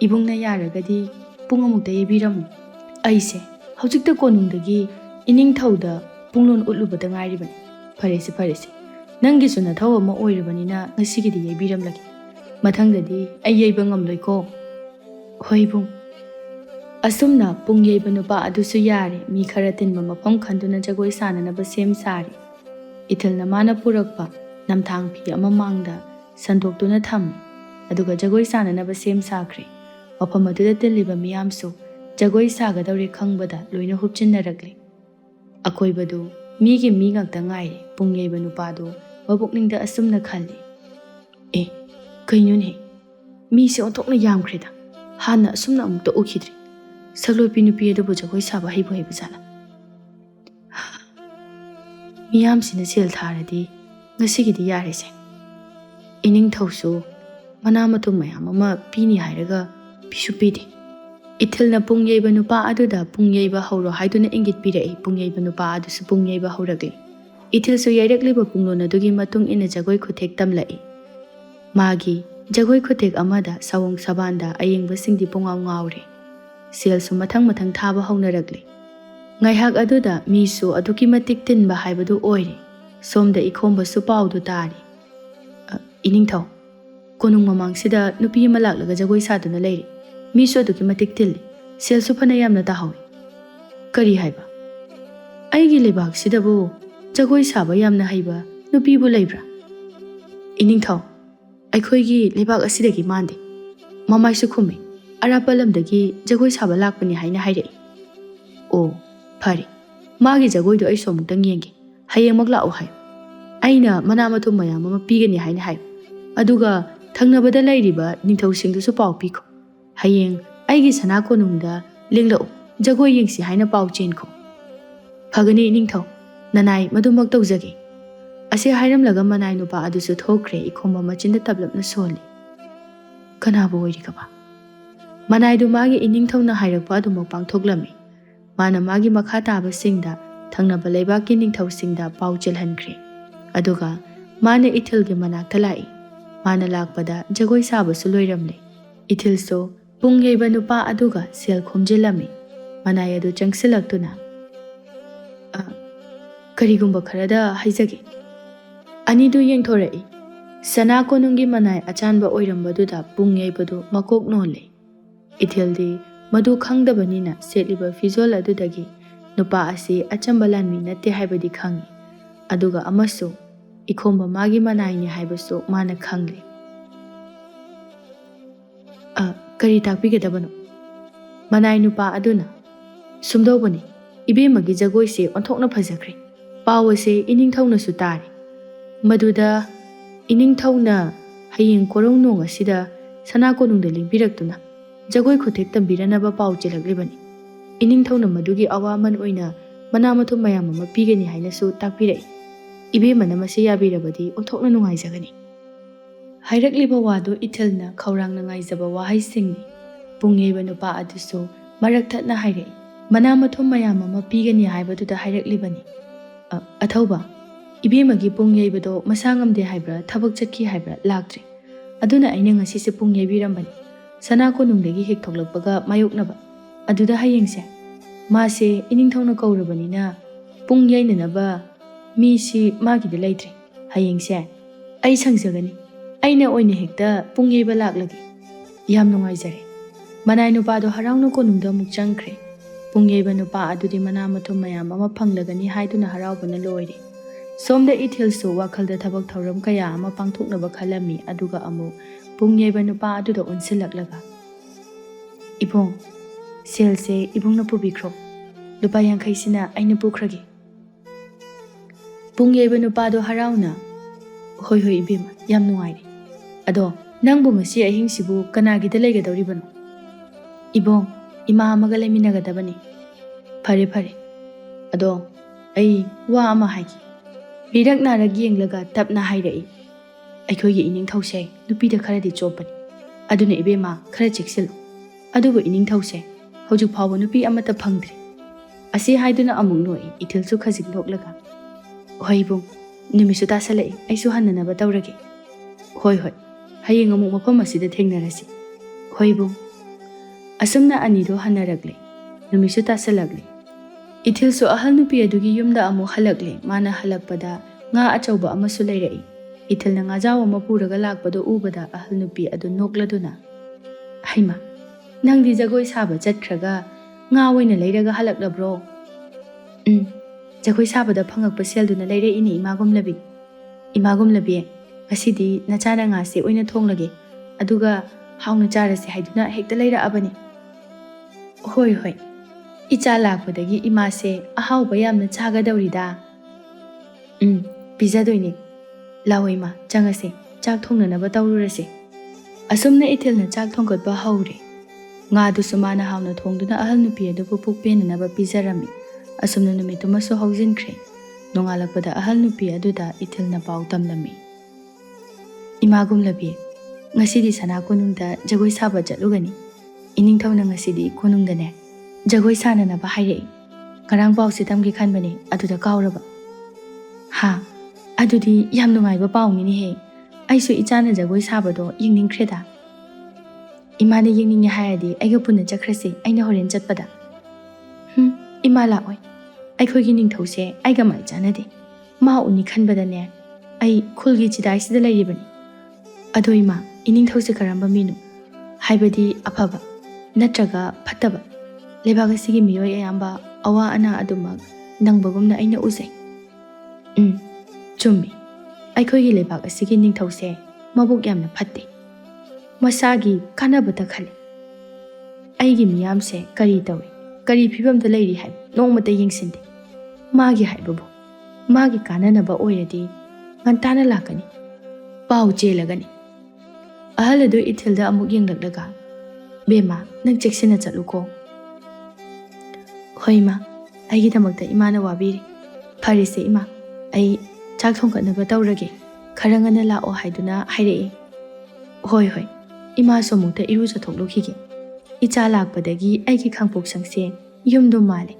Ibong na yaragadi pungamukta yebiramu. Aise haujikta konungdagi ining thawda punglon utlubada ngairibani. Farese. Nangi suna thawa ma oirabanina ngasigidi yebiramlagi. Mathangdadi ai yeiba ngamloiko. Hoi bung. Asumna pung yeiba nupa adusu yare mi khara tinba mafam khanduna jagoi sananaba sem sari. Ithilna mana purakpa namthang phi ama mangda sandoktuna tham. Aduga jagoi sananaba sem sakre. Mafam aduda tinliba miyamsu jagoi sagadawre khangbada loina hupchinnarakle. Akoibadu migi mi ngakta ngaire pung yeiba nupadu mabukningda asumna khalli. Kainune mi se onthokna yamkreda. Hana asumna amukta ukidri. Saglopi nupi adubu jagoi saba haibu jala. Miyamsina sel tharadi ngasigidi yarese. Ining thawsu mana matung mayam ama pini hairaga pisu pide. Ithilna pung yeiba nupa aduda pung yeiba hauro haiduna ingit pirai pung yeiba nupa adusu pung yeiba hauragli. Ithilsu yairakliba punglon adugi matung ina jagoi khuthek tamlai. Magi jagoi khuthek amada sawong sabanda ayengba-singdi pungaw ngawre. Selsu mathang thaba haunaragli. Ngaihak aduda misu aduki matik tinba haibadu oire. Somda ikhombasu paudu tari. Ining thaw konung mamangsida nupi ama laklaga jagoi saduna lairi. Misu aduki matik tilli. Selsu phana yamna tahawi. Kari haiba. Aigi lebak sidabu jagoi saba yamna haiba nupi bu leibra. Ining thaw aikhoigi lebak asidagi mande. Mamaisu khumi arapa lamdagi jagoi saba lakpani haina hairai. Phari magi jagoi do ai somutang yenge hayeng maglao hai. Aina mana mathum mayam ama pigani haina hai. ꯑꯗꯨꯒ ꯊꯪꯅꯕꯗ ꯂꯩꯔꯤꯕ ꯅꯤꯡꯊꯧꯁꯤꯡꯗꯨꯁꯨ ꯄꯥꯎ ꯄꯤꯈꯣ ꯍꯌꯦꯡ ꯑꯩꯒꯤ ꯁꯅꯥ ꯀꯣꯅꯨꯡꯗ ꯂꯦꯡꯂꯛꯎ ꯖꯒꯣꯏ ꯌꯦꯡꯁꯤ ꯍꯥꯏꯅ ꯄꯥꯎ ꯆꯦꯟꯈꯣ ꯐꯒꯅꯤ ꯏꯅꯤꯡꯊꯧ ꯅꯅꯥꯏ ꯃꯗꯨꯃꯛ ꯇꯧꯖꯒꯦ ꯑꯁꯤ ꯍꯥꯏꯔꯝꯂꯒ ꯃꯅꯥꯏ ꯅꯨꯄꯥ ꯑꯗꯨꯁꯨ ꯊꯣꯛꯈ꯭ꯔꯦ ꯏꯈꯣꯝꯕ ꯃꯆꯤꯟꯗ ꯇꯞꯂꯞꯅ ꯁꯣꯜꯂꯤ ꯀꯅꯥꯕꯨ ꯑꯣꯏꯔꯤꯒꯕ ꯃꯅꯥꯏꯗꯨ ꯃꯥꯒꯤ ꯏꯅꯤꯡꯊꯧꯅ ꯍꯥꯏꯔꯛꯄ ꯑꯗꯨꯃꯛ ꯄꯥꯡꯊꯣꯛꯂꯝꯃꯤ ꯃꯥꯅ ꯃꯥꯒꯤ ꯃꯈꯥ ꯇꯥꯕꯁꯤꯡꯗ ꯊꯪꯅꯕ ꯂꯩꯕꯥꯛꯀꯤ ꯅꯤꯡꯊꯧꯁꯤꯡꯗ ꯄꯥꯎ ꯆꯦꯜꯍꯟꯈ꯭ꯔꯦ ꯑꯗꯨꯒ ꯃꯥꯅ ꯏꯊꯤꯜꯒꯤ ꯃꯅꯥꯛꯇ ꯂꯥꯛꯏ ꯃꯥꯅ ꯂꯥꯛꯄꯗ ꯖꯒꯣꯏ ꯁꯥꯕꯁꯨ ꯂꯣꯏꯔꯝꯂꯦ ꯏꯊꯤꯜꯁꯨ ꯄꯨꯡ ꯌꯩꯕ ꯅꯨꯄꯥ ꯑꯗꯨꯒ ꯁꯦꯜ ꯈꯣꯝꯖꯤꯜꯂꯝꯃꯤ ꯃꯅꯥꯏ ꯑꯗꯨ ꯆꯪꯁꯤꯜꯂꯛꯇꯨꯅ ꯀꯔꯤꯒꯨꯝꯕ ꯈꯔꯗ ꯍꯥꯏꯖꯒꯦ ꯑꯅꯤꯗꯨ ꯌꯦꯡꯊꯣꯔꯛꯏ ꯁꯅꯥ ꯀꯣꯅꯨꯡꯒꯤ ꯃꯅꯥꯏ ꯑꯆꯥꯟꯕ ꯑꯣꯏꯔꯝꯕꯗꯨꯗ ꯄꯨꯡ ꯌꯩꯕꯗꯨ ꯃꯀꯣꯛ ꯅꯣꯜꯂꯦ ꯏꯊꯤꯜꯗꯤ ꯃꯗꯨ ꯈꯪꯗꯕꯅꯤꯅ ꯁꯦꯠꯂꯤꯕ ꯐꯤꯖꯣꯜ ꯑꯗꯨꯗꯒꯤ ꯅꯨꯄꯥ ꯑꯁꯤ ꯑꯆꯝꯕ ꯂꯥꯟꯃꯤ ꯅꯠꯇꯦ ꯍꯥꯏꯕꯗꯤ ꯈꯪꯏ ꯑꯗꯨꯒ ꯑꯃꯁꯨꯡ ꯏꯈꯣꯝꯕ ꯃꯥꯒꯤ ꯃꯅꯥꯏꯅꯤ ꯍꯥꯏꯕꯁꯨ ꯃꯥꯅ ꯈꯪꯂꯦ ꯀꯔꯤ ꯇꯥꯛꯄꯤꯒꯗꯕꯅꯣ ꯃꯅꯥꯏ ꯅꯨꯄꯥ ꯑꯗꯨꯅ ꯁꯨꯝꯗꯧꯕꯅꯤ ꯏꯕꯦꯝꯃꯒꯤ ꯖꯒꯣꯏꯁꯦ ꯑꯣꯟꯊꯣꯛꯅ ꯐꯖꯈ꯭ꯔꯦ ꯄꯥꯎ ꯑꯁꯤ ꯏꯅꯤꯡꯊꯧꯅꯁꯨ ꯇꯥꯔꯦ ꯃꯗꯨꯗ ꯏꯅꯤꯡꯊꯧꯅ ꯍꯌꯦꯡ ꯀꯣꯔꯧꯅꯣꯡ ꯑꯁꯤꯗ ꯁꯅꯥ ꯀꯣꯅꯨꯡꯗ ꯂꯦꯡꯕꯤꯔꯛꯇꯨꯅ ꯖꯒꯣꯏ ꯈꯨꯊꯦꯛ ꯇꯝꯕꯤꯔꯅꯕ ꯄꯥꯎ ꯆꯦꯜꯂꯛꯂꯤꯕꯅꯤ ꯏꯅꯤꯡꯊꯧꯅ ꯃꯗꯨꯒꯤ ꯑꯋꯥꯃꯟ ꯑꯣꯏꯅ ꯃꯅꯥ ꯃꯊꯨꯝ ꯃꯌꯥꯝ ꯑꯃ ꯄꯤꯒꯅꯤ ꯍꯥꯏꯅꯁꯨ ꯇꯥꯛꯄꯤꯔꯛꯏ ꯏꯕꯦꯝꯃꯅ ꯃꯁꯤ ꯌꯥꯕꯤꯔꯕꯗꯤ ꯑꯣꯟꯊꯣꯛꯅ ꯅꯨꯡꯉꯥꯏꯖꯒꯅꯤ ꯍꯥꯏꯔꯛꯂꯤꯕ ꯋꯥꯗꯨ ꯏꯊꯤꯜꯅ ꯈꯧꯔꯥꯡꯅ ꯉꯥꯏꯖꯕ ꯋꯥꯍꯩꯁꯤꯡꯅꯤ ꯄꯨꯡ ꯌꯩꯕ ꯅꯨꯄꯥ ꯑꯗꯨꯁꯨ ꯃꯔꯛ ꯊꯠꯅ ꯍꯥꯏꯔꯛꯏ ꯃꯅꯥ ꯃꯊꯨꯝ ꯃꯌꯥꯝ ꯑꯃ ꯄꯤꯒꯅꯤ ꯍꯥꯏꯕꯗꯨꯗ ꯍꯥꯏꯔꯛꯂꯤꯕꯅꯤ ꯑꯊꯧꯕ ꯏꯕꯦꯝꯃꯒꯤ ꯄꯨꯡ ꯌꯩꯕꯗꯣ ꯃꯁꯥ ꯉꯝꯗꯦ ꯍꯥꯏꯕ꯭ꯔꯥ ꯊꯕꯛ ꯆꯠꯈꯤ ꯍꯥꯏꯕ꯭ꯔꯥ ꯂꯥꯛꯇ꯭ꯔꯤ ꯑꯗꯨꯅ ꯑꯩꯅ ꯉꯁꯤꯁꯦ ꯄꯨꯡ ꯌꯩꯕꯤꯔꯝꯕꯅꯤ ꯁꯅꯥ ꯀꯣꯅꯨꯡꯗꯒꯤ ꯍꯦꯛ ꯊꯣꯛꯂꯛꯄꯒ ꯃꯥꯌꯣꯛꯅꯕ ꯑꯗꯨꯗ ꯍꯌꯦꯡꯁꯦ ꯃꯥꯁꯦ ꯏꯅꯤꯡꯊꯧꯅ ꯀꯧꯔꯕꯅꯤꯅ ꯄꯨꯡ ꯌꯩꯅꯅꯕ ꯃꯤꯁꯤ ꯃꯥꯒꯤꯗ ꯂꯩꯇ꯭ꯔꯦ ꯍꯌꯦꯡꯁꯦ ꯑꯩ ꯁꯪꯖꯒꯅꯤ ꯑꯩꯅ ꯑꯣꯏꯅ ꯍꯦꯛꯇ ꯄꯨꯡ ꯌꯩꯕ ꯂꯥꯛꯂꯒꯦ ꯌꯥꯝ ꯅꯨꯡꯉꯥꯏꯖꯔꯦ ꯃꯅꯥꯏ ꯅꯨꯄꯥꯗꯣ ꯍꯔꯥꯎꯅ ꯀꯣꯅꯨꯡꯗ ꯑꯃꯨꯛ ꯆꯪꯈ꯭ꯔꯦ ꯄꯨꯡ ꯌꯩꯕ ꯅꯨꯄꯥ ꯑꯗꯨꯗꯤ ꯃꯅꯥ ꯃꯊꯨꯝ ꯃꯌꯥꯝ ꯑꯃ ꯐꯪꯂꯒꯅꯤ ꯍꯥꯏꯗꯨꯅ ꯍꯔꯥꯎꯕꯅ ꯂꯣꯏꯔꯦ ꯁꯣꯝꯗ ꯏꯊꯤꯜꯁꯨ ꯋꯥꯈꯜꯗ ꯊꯕꯛ ꯊꯧꯔꯝ ꯀꯌꯥ ꯑꯃ ꯄꯥꯡꯊꯣꯛꯅꯕ ꯈꯜꯂꯝꯃꯤ ꯑꯗꯨꯒ ꯑꯃꯨꯛ ꯄꯨꯡ ꯌꯩꯕ ꯅꯨꯄꯥ ꯑꯗꯨꯗ ꯑꯣꯟꯁꯤꯜꯂꯛꯂꯒ ꯏꯕꯨꯡ ꯁꯦꯜꯁꯦ ꯏꯕꯨꯡꯅ ꯄꯨꯕꯤꯈ꯭ꯔꯣ ꯂꯨꯄꯥ 50ꯁꯤꯅ ꯑꯩꯅ ꯄꯨꯈ꯭ꯔꯒꯦ ꯄꯨꯡ ꯌꯩꯕ ꯅꯨꯄꯥꯗꯣ ꯍꯔꯥꯎꯅ ꯍꯣꯏ ꯍꯣꯏ ꯏꯕꯦꯝꯃ ꯌꯥꯝ ꯅꯨꯡꯉꯥꯏꯔꯦ ꯑꯗꯣ ꯅꯪꯕꯨ ꯉꯁꯤ ꯑꯍꯤꯡꯁꯤꯕꯨ ꯀꯅꯥꯒꯤꯗ ꯂꯩꯒꯗꯧꯔꯤꯕꯅꯣ ꯏꯕꯣꯡ ꯏꯃꯥ ꯑꯃꯒ ꯂꯩꯃꯤꯟꯅꯒꯗꯕꯅꯤ ꯐꯔꯦ ꯐꯔꯦ ꯑꯗꯣ ꯑꯩ ꯋꯥ ꯑꯃ ꯍꯥꯏꯒꯦ ꯃꯤꯔꯛ ꯅꯥꯔꯛ ꯌꯦꯡꯂꯒ ꯇꯞꯅ ꯍꯥꯏꯔꯛꯏ ꯑꯩꯈꯣꯏꯒꯤ ꯏꯅꯤꯡꯊꯧꯁꯦ ꯅꯨꯄꯤꯗ ꯈꯔꯗꯤ ꯆꯣꯞꯄꯅꯤ ꯑꯗꯨꯅ ꯏꯕꯦꯝꯃ ꯈꯔ ꯆꯦꯛꯁꯤꯜꯂꯨ ꯑꯗꯨꯕꯨ ꯏꯅꯤꯡꯊꯧꯁꯦ ꯍꯧꯖꯤꯛ ꯐꯥꯎꯕ ꯅꯨꯄꯤ ꯑꯃꯠꯇ ꯐꯪꯗ꯭ꯔꯤ ꯑꯁꯤ ꯍꯥꯏꯗꯨꯅ ꯑꯃꯨꯛ ꯅꯣꯛꯏ ꯏꯊꯤꯜꯁꯨ ꯈꯖꯤꯛ ꯅꯣꯛꯂꯒ ꯍꯣꯏ ꯏꯕꯨꯡ ꯅꯨꯃꯤꯠꯁꯨ ꯇꯥꯁꯜꯂꯛꯏ ꯑꯩꯁꯨ ꯍꯟꯅꯅꯕ ꯇꯧꯔꯒꯦ ꯍꯣꯏ ꯍꯣꯏ ꯍꯌꯦꯡ ꯑꯃꯨꯛ ꯃꯐꯝ ꯑꯁꯤꯗ ꯊꯦꯡꯅꯔꯁꯤ ꯍꯣꯏ ꯏꯕꯨꯡ ꯑꯁꯨꯝꯅ ꯑꯅꯤꯗꯣ ꯍꯟꯅꯔꯛꯂꯦ ꯅꯨꯃꯤꯠꯁꯨ ꯇꯥꯁꯜꯂꯛꯂꯦ ꯏꯊꯤꯜꯁꯨ ꯑꯍꯜ ꯅꯨꯄꯤ ꯑꯗꯨꯒꯤ ꯌꯨꯝꯗ ꯑꯃꯨꯛ ꯍꯜꯂꯛꯂꯦ ꯃꯥꯅ ꯍꯜꯂꯛꯄꯗ ꯉꯥ ꯑꯆꯧꯕ ꯑꯃꯁꯨ ꯂꯩꯔꯛꯏ ꯏꯊꯤꯜꯅ ꯉꯥꯖꯥꯎ ꯑꯃ ꯄꯨꯔꯒ ꯂꯥꯛꯄꯗꯣ ꯎꯕꯗ ꯑꯍꯜ ꯅꯨꯄꯤ ꯑꯗꯨ ꯅꯣꯛꯂꯗꯨꯅ ꯍꯩꯃꯥ ꯅꯪꯗꯤ ꯖꯒꯣꯏ ꯁꯥꯕ ꯆꯠꯈ꯭ꯔꯒ ꯉꯥ ꯑꯣꯏꯅ ꯂꯩꯔꯒ ꯍꯜꯂꯛꯂꯕ꯭ꯔꯣ ꯖꯒꯣꯏ ꯁꯥꯕꯗ ꯐꯪꯉꯛꯄ ꯁꯦꯜꯗꯨꯅ ꯂꯩꯔꯛꯏꯅꯤ ꯏꯃꯥꯒꯨꯝꯂꯕꯤ ꯏꯃꯥꯒꯨꯝꯂꯕꯤ ꯉꯁꯤꯗꯤ ꯅꯆꯥꯅ ꯉꯥꯁꯦ ꯑꯣꯏꯅ ꯊꯣꯡꯂꯒꯦ ꯑꯗꯨꯒ ꯍꯥꯎꯅ ꯆꯥꯔꯁꯦ ꯍꯥꯏꯗꯨꯅ ꯍꯦꯛꯇ ꯂꯩꯔꯛꯑꯕꯅꯤ ꯍꯣꯏ ꯍꯣꯏ ꯏꯆꯥ ꯂꯥꯛꯄꯗꯒꯤ ꯏꯃꯥꯁꯦ ꯑꯍꯥꯎꯕ ꯌꯥꯝꯅ ꯆꯥꯒꯗꯧꯔꯤꯗ ꯄꯤꯖꯗꯣꯏꯅꯦ ꯂꯥꯛꯑꯣ ꯏꯃꯥ ꯆꯪꯉꯁꯦ ꯆꯥꯛ ꯊꯣꯡꯅꯅꯕ ꯇꯧꯔꯨꯔꯁꯦ ꯑꯁꯨꯝꯅ ꯏꯊꯤꯜꯅ ꯆꯥꯛ ꯊꯣꯡꯒꯠꯄ ꯍꯧꯔꯦ ꯉꯥꯗꯨꯁꯨ ꯃꯥꯅ ꯍꯥꯎꯅ ꯊꯣꯡꯗꯨꯅ ꯑꯍꯜ ꯅꯨꯄꯤ ꯑꯗꯨꯕꯨ ꯄꯨꯛ ꯄꯦꯟꯅꯅꯕ ꯄꯤꯖꯔꯝꯃꯤ ꯑꯁꯨꯝꯅ ꯅꯨꯃꯤꯠꯇꯨꯃꯁꯨ ꯍꯧꯖꯤꯟꯈ꯭ꯔꯦ ꯅꯣꯡꯉꯥꯜꯂꯛꯄꯗ ꯑꯍꯜ ꯅꯨꯄꯤ ꯑꯗꯨꯗ ꯏꯊꯤꯜꯅ ꯄꯥꯎ ꯇꯝꯂꯝꯃꯤ ꯏꯃꯥꯒꯨꯝꯂꯕꯤ ꯉꯁꯤꯗꯤ ꯁꯅꯥ ꯀꯣꯅꯨꯡꯗ ꯖꯒꯣꯏ ꯁꯥꯕ ꯆꯠꯂꯨꯒꯅꯤ ꯏꯅꯤꯡꯊꯧꯅ ꯉꯁꯤꯗꯤ ꯀꯣꯅꯨꯡꯗꯅꯦ ꯖꯒꯣꯏ ꯁꯥꯅꯅꯕ ꯍꯥꯏꯔꯛꯏ ꯉꯔꯥꯡ ꯄꯥꯎꯁꯦ ꯇꯝꯒꯦ ꯈꯟꯕꯅꯦ ꯑꯗꯨꯗ ꯀꯥꯎꯔꯕ ꯍꯥ ꯑꯗꯨꯗꯤ ꯌꯥꯝ ꯅꯨꯡꯉꯥꯏꯕ ꯄꯥꯎꯅꯤꯅꯦꯍꯦ ꯑꯩꯁꯨ ꯏꯆꯥꯅ ꯖꯒꯣꯏ ꯁꯥꯕꯗꯣ ꯌꯦꯡꯅꯤꯡꯈ꯭ꯔꯦꯗ ꯏꯃꯥꯅ ꯌꯦꯡꯅꯤꯡꯉꯦ ꯍꯥꯏꯔꯗꯤ ꯑꯩꯒ ꯄꯨꯟꯅ ꯆꯠꯈ꯭ꯔꯁꯤ ꯑꯩꯅ ꯍꯣꯔꯦꯟ ꯆꯠꯄꯗ ꯏꯃꯥ ꯂꯥꯛꯑꯣꯏ ꯑꯩꯈꯣꯏꯒꯤ ꯅꯤꯡꯊꯧꯁꯦ ꯑꯩꯒ ꯃꯥꯏ ꯆꯥꯟꯅꯗꯦ ꯃꯥ ꯎꯅꯤ ꯈꯟꯕꯗꯅꯦ ꯑꯩ ꯈꯨꯜꯒꯤ ꯆꯤꯗꯥꯏꯁꯤꯗ ꯂꯩꯔꯤꯕꯅꯤ ꯑꯗꯣ ꯏꯃꯥ ꯏꯅꯤꯡꯊꯧꯁꯦ ꯀꯔꯝꯕ ꯃꯤꯅꯣ ꯍꯥꯏꯕꯗꯤ ꯑꯐꯕ ꯅꯠꯇ꯭ꯔꯒ ꯐꯠꯇꯕ ꯂꯩꯕꯥꯛ ꯑꯁꯤꯒꯤ ꯃꯤꯑꯣꯏ ꯑꯌꯥꯝꯕ ꯑꯋꯥ ꯑꯅꯥ ꯑꯗꯨꯃꯛ ꯅꯪꯕꯒꯨꯝꯅ ꯑꯩꯅ ꯎꯖꯩ ꯆꯨꯝꯃꯤ ꯑꯩꯈꯣꯏꯒꯤ ꯂꯩꯕꯥꯛ ꯑꯁꯤꯒꯤ ꯅꯤꯡꯊꯧꯁꯦ ꯃꯕꯨꯛ ꯌꯥꯝꯅ ꯐꯠꯇꯦ ꯃꯁꯥꯒꯤ ꯀꯥꯟꯅꯕꯇ ꯈꯜꯂꯤ ꯑꯩꯒꯤ ꯃꯤꯌꯥꯝꯁꯦ ꯀꯔꯤ ꯇꯧꯏ ꯀꯔꯤ ꯐꯤꯕꯝꯗ ꯂꯩꯔꯤ ꯍꯥꯏꯕ ꯅꯣꯡꯃꯇ ꯌꯦꯡꯁꯤꯟꯗꯦ ꯃꯥꯒꯤ ꯍꯥꯏꯕꯕꯨ ꯃꯥꯒꯤ ꯀꯥꯟꯅꯅꯕ ꯑꯣꯏꯔꯗꯤ ꯉꯟꯇꯥꯅ ꯂꯥꯛꯀꯅꯤ ꯄꯥꯎ ꯆꯦꯜꯂꯒꯅꯤ ahal adu ithilda amuk yenglakdaga bema nang cheksina chatluko hoi ma aigi damakta imana wabiri farise ima ai chak thongkatnaba tawrage kharangana lao haiduna hairei hoi hoi ima somukta iru chathoklukhige icha lakpadagi aigi khangpok sangse yumdo male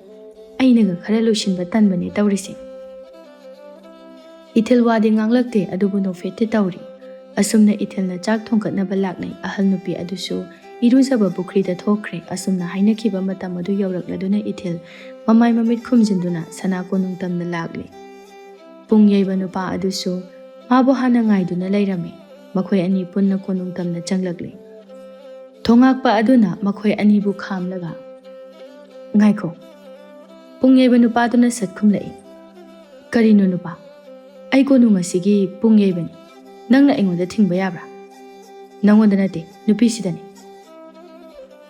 ainaga khara loisinba tanbane tawrise ithil wadi nganglakte adubu no fete tawri asumna ithilna chak thongkatnaba laknai ahal nupi adusu iruzaba bukrida thokre asumna hainakiba matam adu yawrakladuna ithil mamai mamit khumjinduna sana konungtamna lakle pungyaiba nupa adusu mabu hana ngaiduna lairame makhoi ani punna konungtamna changlakle thongakpa aduna makhoi ani bu khamlaga ngaiko pungyaiba nupa aduna satkhumlai karino nupa ai konung asigi pungyaibani nangna aingonda thingba yabra nangonda nate nupi sidani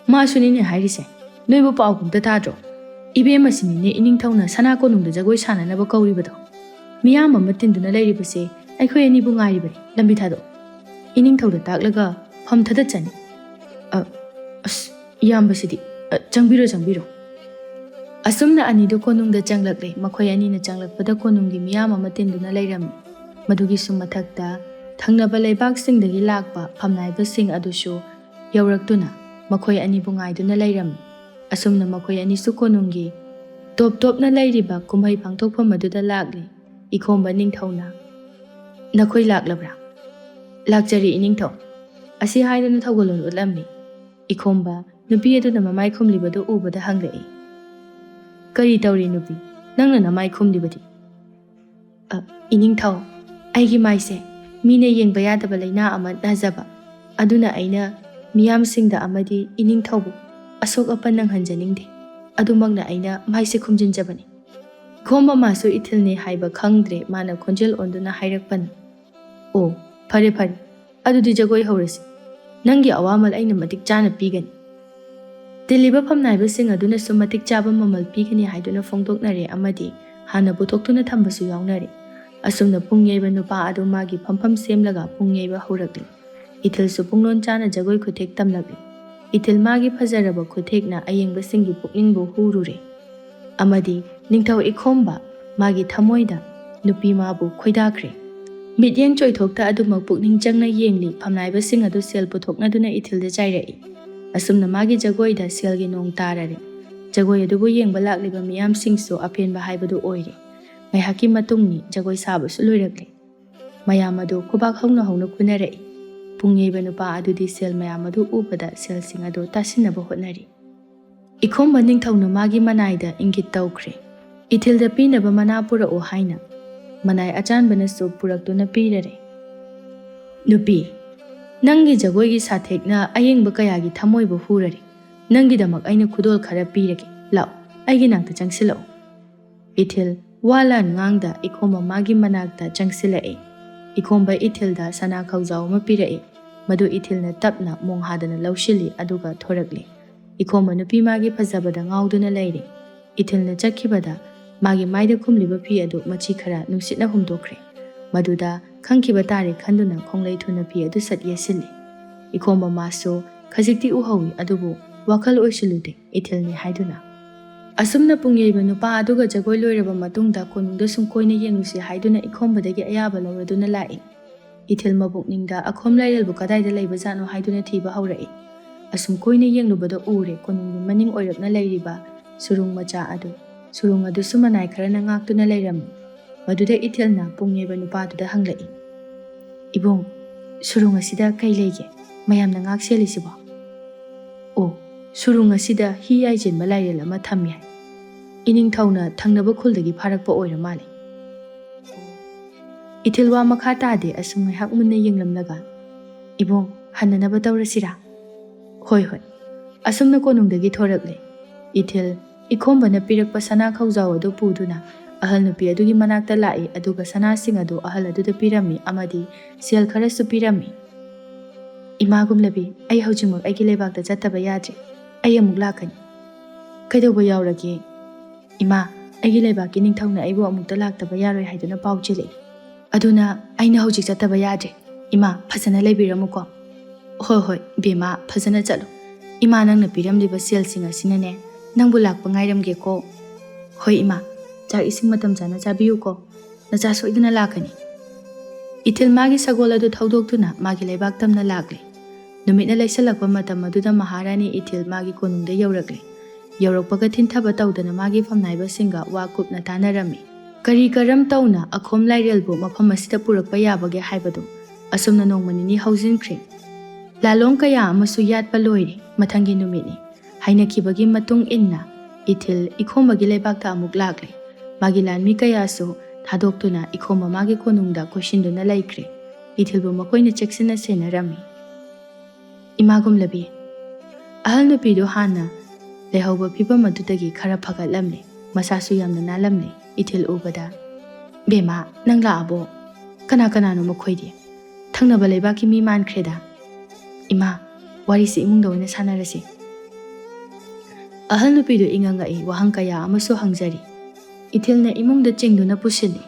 मासुनी हाइरिसे नोइबो पाउगुमता ताद्रो इबेम असिनिने इनिंथौना सना कोनुंगदा जगोय सानानबा कौरिबदो मियाम अमा तिन्दुना लैरिबसे अखोय अनिबु ngaइरिबनि लंबि थादो इनिंथौदा ताकलगा फमथदा चनि अस इयामबसिदि चंगबिरो असुमना अनिदो कोनुंगदा चंगलकले मखोय अनिना चंगलकपदा कोनुंगी मियाम अमा तिन्दुना लैरमि मदुगी सुमथकता थंगनबा लैबाकसिंगदगी Lakpa फमनाइबसिंग अदुसु यौरक्तुना makhoi ani bungaiduna lairam asumna makhoi ani su konungi top na lairiba kumhai phangthokpham aduda lakli ikhomba ningthauna nakhoi laklabra lakjari iningthau asi haiduna thogolon utlamni ikhomba nupi aduna mamai khumlibadu ubada hanglei kari tawri nupi nangna namai khumlibadi iningthau aigi maise mine yengba yadaba laina ama najaba aduna aina मियाम सिंगदा अमदी इनिंग थौबु असोक अपन नंग हंजनिंगदे अदुमगना आइना माइसे खुमजिनजबनी खोंबा मासु इथिलने हाइबा खंगद्रे माना खोंजेल ओंदुना हाइरकपन ओ फरे अदुदि जगोय हौरसि नंगी अवामल आइना मतिक चाना पीगनी दिलिबा फमनाइबा सिंग अदुना सु मतिक चाबा ममल पीगनी हाइदुना फोंदोकनरे अमदी हाना बुथोक्तुना थंबसु यावनरे असुमना पुंगयैबा नुपा अदु मागी फमफम सेमलगा पुंगयैबा हौरकली इथिल सुपुंगलोन चाना जगोय खुथेक तमलगली इथिल मागी फजरबा खुथेकना अयेंबा सिंगी पुकनिंगबो हुरुरे अमदी निंगथौ इखोंबा मागी थमोयदा नुपी माबु खोइदाख्रे मित्येंग चोइथोक्ता अदुमक पुकनिंग चंगना येंगली फमनाइबा सिंग अदु सेल पुथोकनादुना इथिलदे चाइरई असुमना मागी जगोयदा सेलगी नोंग तारारे जगोय अदुबु येंगबा लाक्लिबा मियाम सिंगसु अफेनबा हाइबदु ओइरे मैहाकी मतुंगनी जगोय साबसु लोइरकले मयाम अदु खुबाक हौना हौना खुनरई पुंगयैबा नुपा अदुदि सेल मयाम अदु उबदा सेल सिंग अदु तासिनबा होटनरी इखोंबा निंगथौना मागी मनाइदा इंगित तौख्रे इथिलदा पीनबा मना पुरओ हाइना मनाइ अचानबनसु पुरक्तुना पीररे नुपी नंगी जगोयगी साथेकना अयेंबा कयागी थमोयबो हुररे नंगीदमक अइना खुदोल खरा पीरगे लाओ अइगी नांगता चंगसिलाओ इथिल वाला ngang इखोंबा मागी मनाकता चंगसिलाए इखोंबा इथिलदा सना खौजाव मा पीरए मदु इथिलना तपना मोंहादना लौशिली अदुगा थोरकले इखोंबा नुपी मागी फजबदा ngauduna leire इथिलना चखिबदा मागी माइदा खुमलिबा फी अदु मची खरा नुसितना हुमदोखरे मदुदा खंखिबा तारे खंदुना खोंगलै थुना फी अदु सत्यसिले इखोंबा मासो खजिकति उहौई अदुबु वाखल ओइसुलुदे इथिलनि हाइदुना असुमना पुंगयैबा नुपा अदुगा जगोय लोइरबा मतुंगदा कोनुंगदा सुंकोइना येंगुसि हाइदुना इखोंबदगी अयाबा लौरदुना लाए इथिल मबुकनिंगदा अखोम लाइरलबु कदाइदा लैबा जानो हाइदुना थीबा हौरए असुम कोइना येंगलुबदा उरे कोनुंगि मनिंग ओइरकना लैरिबा सुरुंग मचा अदु सुरुंग अदु सुमनाइ खरना ngaktuna lairami maduda इथिलना पुंगयैबा नुपादुदा हंगलई इबों सुरुंग असिदा कै लेगे मयामना ngak सेलिसिबो ओ सुरुंग असिदा हि आइजेन मलाइरल अमा थम्मि हाय इनिंग थौना थंगनबा खुलदगी फारकपा ओइरा माले इथिलवा मखा तादे असुम हाक मुन्ना येंगलमलगा इबों हन्ननबा तौरसिरा होय होय असुमना कोनुंगदगी थोरकले इथिल इखोंबना पिरकपा सना खौजाव अदु पुदुना अहल नुपी अदुगी मनाकता लाई अदुगा सना सिंग अदु अहल अदुदा पिरमी अमदी सेल खरसु पिरमी इमागुमलबी आई हौजिंगमक आइगी लेबाकता चत्तबा याद्रे आई अमुक लाकनी कैदौबा यावरगे इमा आइगी लेबाकि निंगथौना आइबु अमुकता लाक्तबा यारोय हाइदुना पाउ चिले अदुना आइना हौजिक चत्तबा याद्रे इमा फसना लेबिरमुको Hoi hoi, Bema, Fazana Chalo. Ima nangna piramliba selsing asinane, nangbu lakpa ngairamge ko. Hoi ima, chak ising matam chana chabiyu ko. Nacha soidana lakani. Ithil magi sagol adu thaudokduna magi laibak tamna lakle. Numitna laisalakpa matam aduda Maharani Ethil magi konungda yaurakle. Yaurakpaga thinthaba tawdana magi famnaiba singa wa kupna tanarami. Kari karam tawna akhom lairelbu mafam asida purakpa yabage haibadu. Asumna nongmanini haujinkre. Lalong kaya amasu yatpa loire mathangi numitni. Hainakibagi matung inna Ethil ikhomagi laibakta amuk lakle. Magi lanmi kaya so thadokduna ikhoma magi konungda koshinduna laikre. Ethilbu makoina cheksina senarami. Imagum labi. Ahal nupidu hana lehauba pipa madudagi khara phagatlamle. Masasu yamna nalamle. Ethil ubada. Bema, nangla abo. Kana no makhoidi. Thangnaba laibaki mi mankreda. Ima, wari si imungda oina sanarasi. Ahal nupidu ingangai wahang kaya amasu hangjari. Ethilna imungda chingduna pusili.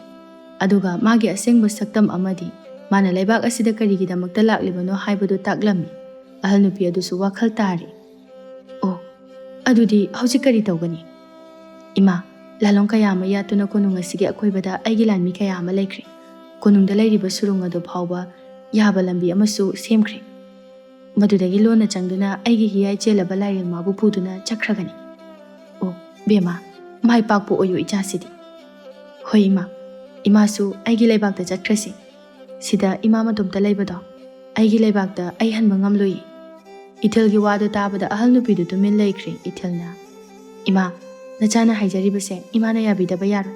Aduga magi asengba saktam amadi mana laibak asida karigidamakta laklibano haibadu taklami. Ahal nupi adusu wakhal tari. Oh, adudi hauji kari tawgani. Ima, lalong kaya ama yatuna konung asigi akoibada aigi lanmi kaya ama laikre. Konungda lairiba surung adu phawba yaba lambi amasu semkre. Madudagi lona changduna aigi hiyai chelaba lairil mabu puduna chakragani. Oh, Bema, mai pakpo oyo ichasidi. Hoi ima, imasu aigi laibakta chakrasi. Sida ima matumta laibado. Aigi laibakta ai hanba ngamloi. Ethilgi wadu tabada ahal nupidu tumin laikre Ethilna. Ima, nachana haijaribase imana yabidaba yaro.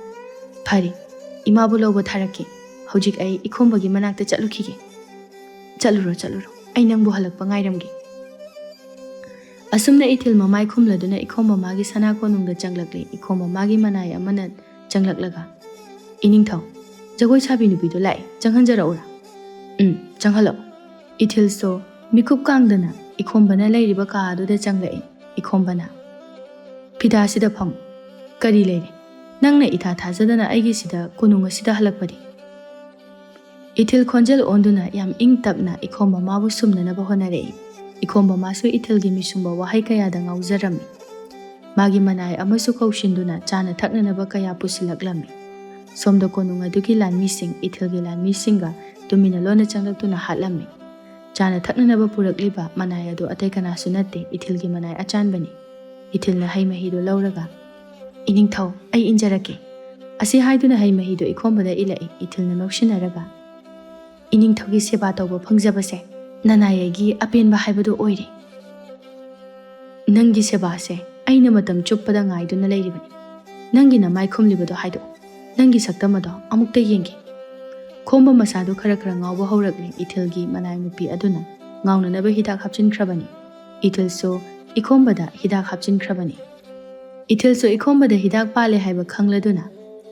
Phari, ima bu lobo tharaki. Hojik ai ikhombagi manakta chatlukige. Chaluro. Ai nangbu halakpa ngairamge. Asumna Ethil mamai khumladuna ikhomba magi sana konungda changlakle. Ikhomba magi manai amana changlaklaga. Iningthau, jagoi sabi nupidu lai changhanjaraura. Changhalo. Ethil so mikup kangdana ikhombana lairiba ka aduda changlai. Ikhombana. Pida sida phang. Kari laire. Nangna itha thajadana aigi sida konunga sida halakpadi. Ethil khonjal onduna yam ing tapna ikhomba mabu sumnana bahonare. Ikhomba masu Ethilgi misumba wahai kaya da ngaujarami. Magi manai amasu kaushinduna chana thaknanaba kaya pusilaklami. Somda konunga duki lanmi sing Ethilgi lanmi singa tumina lona changlaktuna hatlami. Chana thaknanaba purakliba manai adu atai kana sunate Ethilgi manai achanbani. Ethilna hai mahido lauraga. Iningthau ai injarake. Asi haiduna hai mahido ikhombada ilai Ethilna nokshinaraga. Iningthaugi seba tawba phangjabase nanayagi apenba haibadu oire. Nangi seba se aina matam chuppada ngaiduna lairibani. Nangi na mai khumlibado haido. Nangi saktamado amukta yengi. Khomba masadu khara ngawba haurakli Ethilgi manai nupi aduna ngawnanaba hidak hapchinkrabani. Ethil so ikhombada hidak hapchinkrabani. Ethil so ikhombada hidak pale haiba khangladuna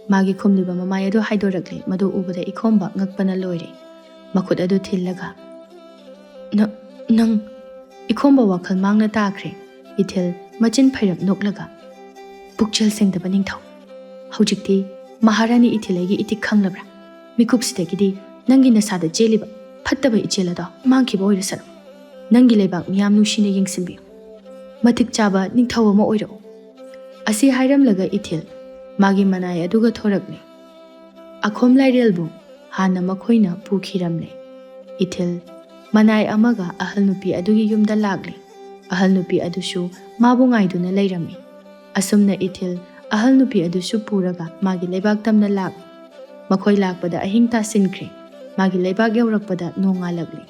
magi khumliba mamai adu haidorakli madu ubada ikhomba ngakpana loire. Makut adu thillaga. Nang ikhomba wakhal mangna takre. Ethil machin phairap noklaga. Pukchal sengdaba ningthau. Haujikti Maharani Ethilgi itik khanglabra. Mikupsidagidi nangi nasada jeliba phattaba ichelado mangkiba oirasar. Nangi laibak miyam nushina yengsinbiyo. Matik chaba ningthau ama oiro. Asi hairamlaga Ethil magi manai aduga thorakle. Akhom lairelbu hana makhoina pukhiramle. Ethil manai amaga ahal nupi adugi yumda lakle. Ahal nupi adushu mabu ngaiduna lairami. Asumna Ethil ahal nupi adushu puraga magi laibak tamna lak. Makhoi lakpada ahing tasinkre. Magi laibak yaurakpada nongalakle.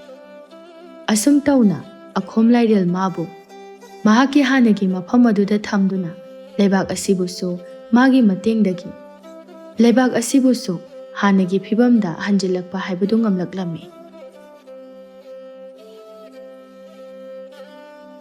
Asum tawna akhom lairel mabu mahaki hanagi mafam aduda thamduna laibak asibusu magi matengdagi laibak asibusu hanagi phibamda hanjilakpa haibadu ngamlaklami.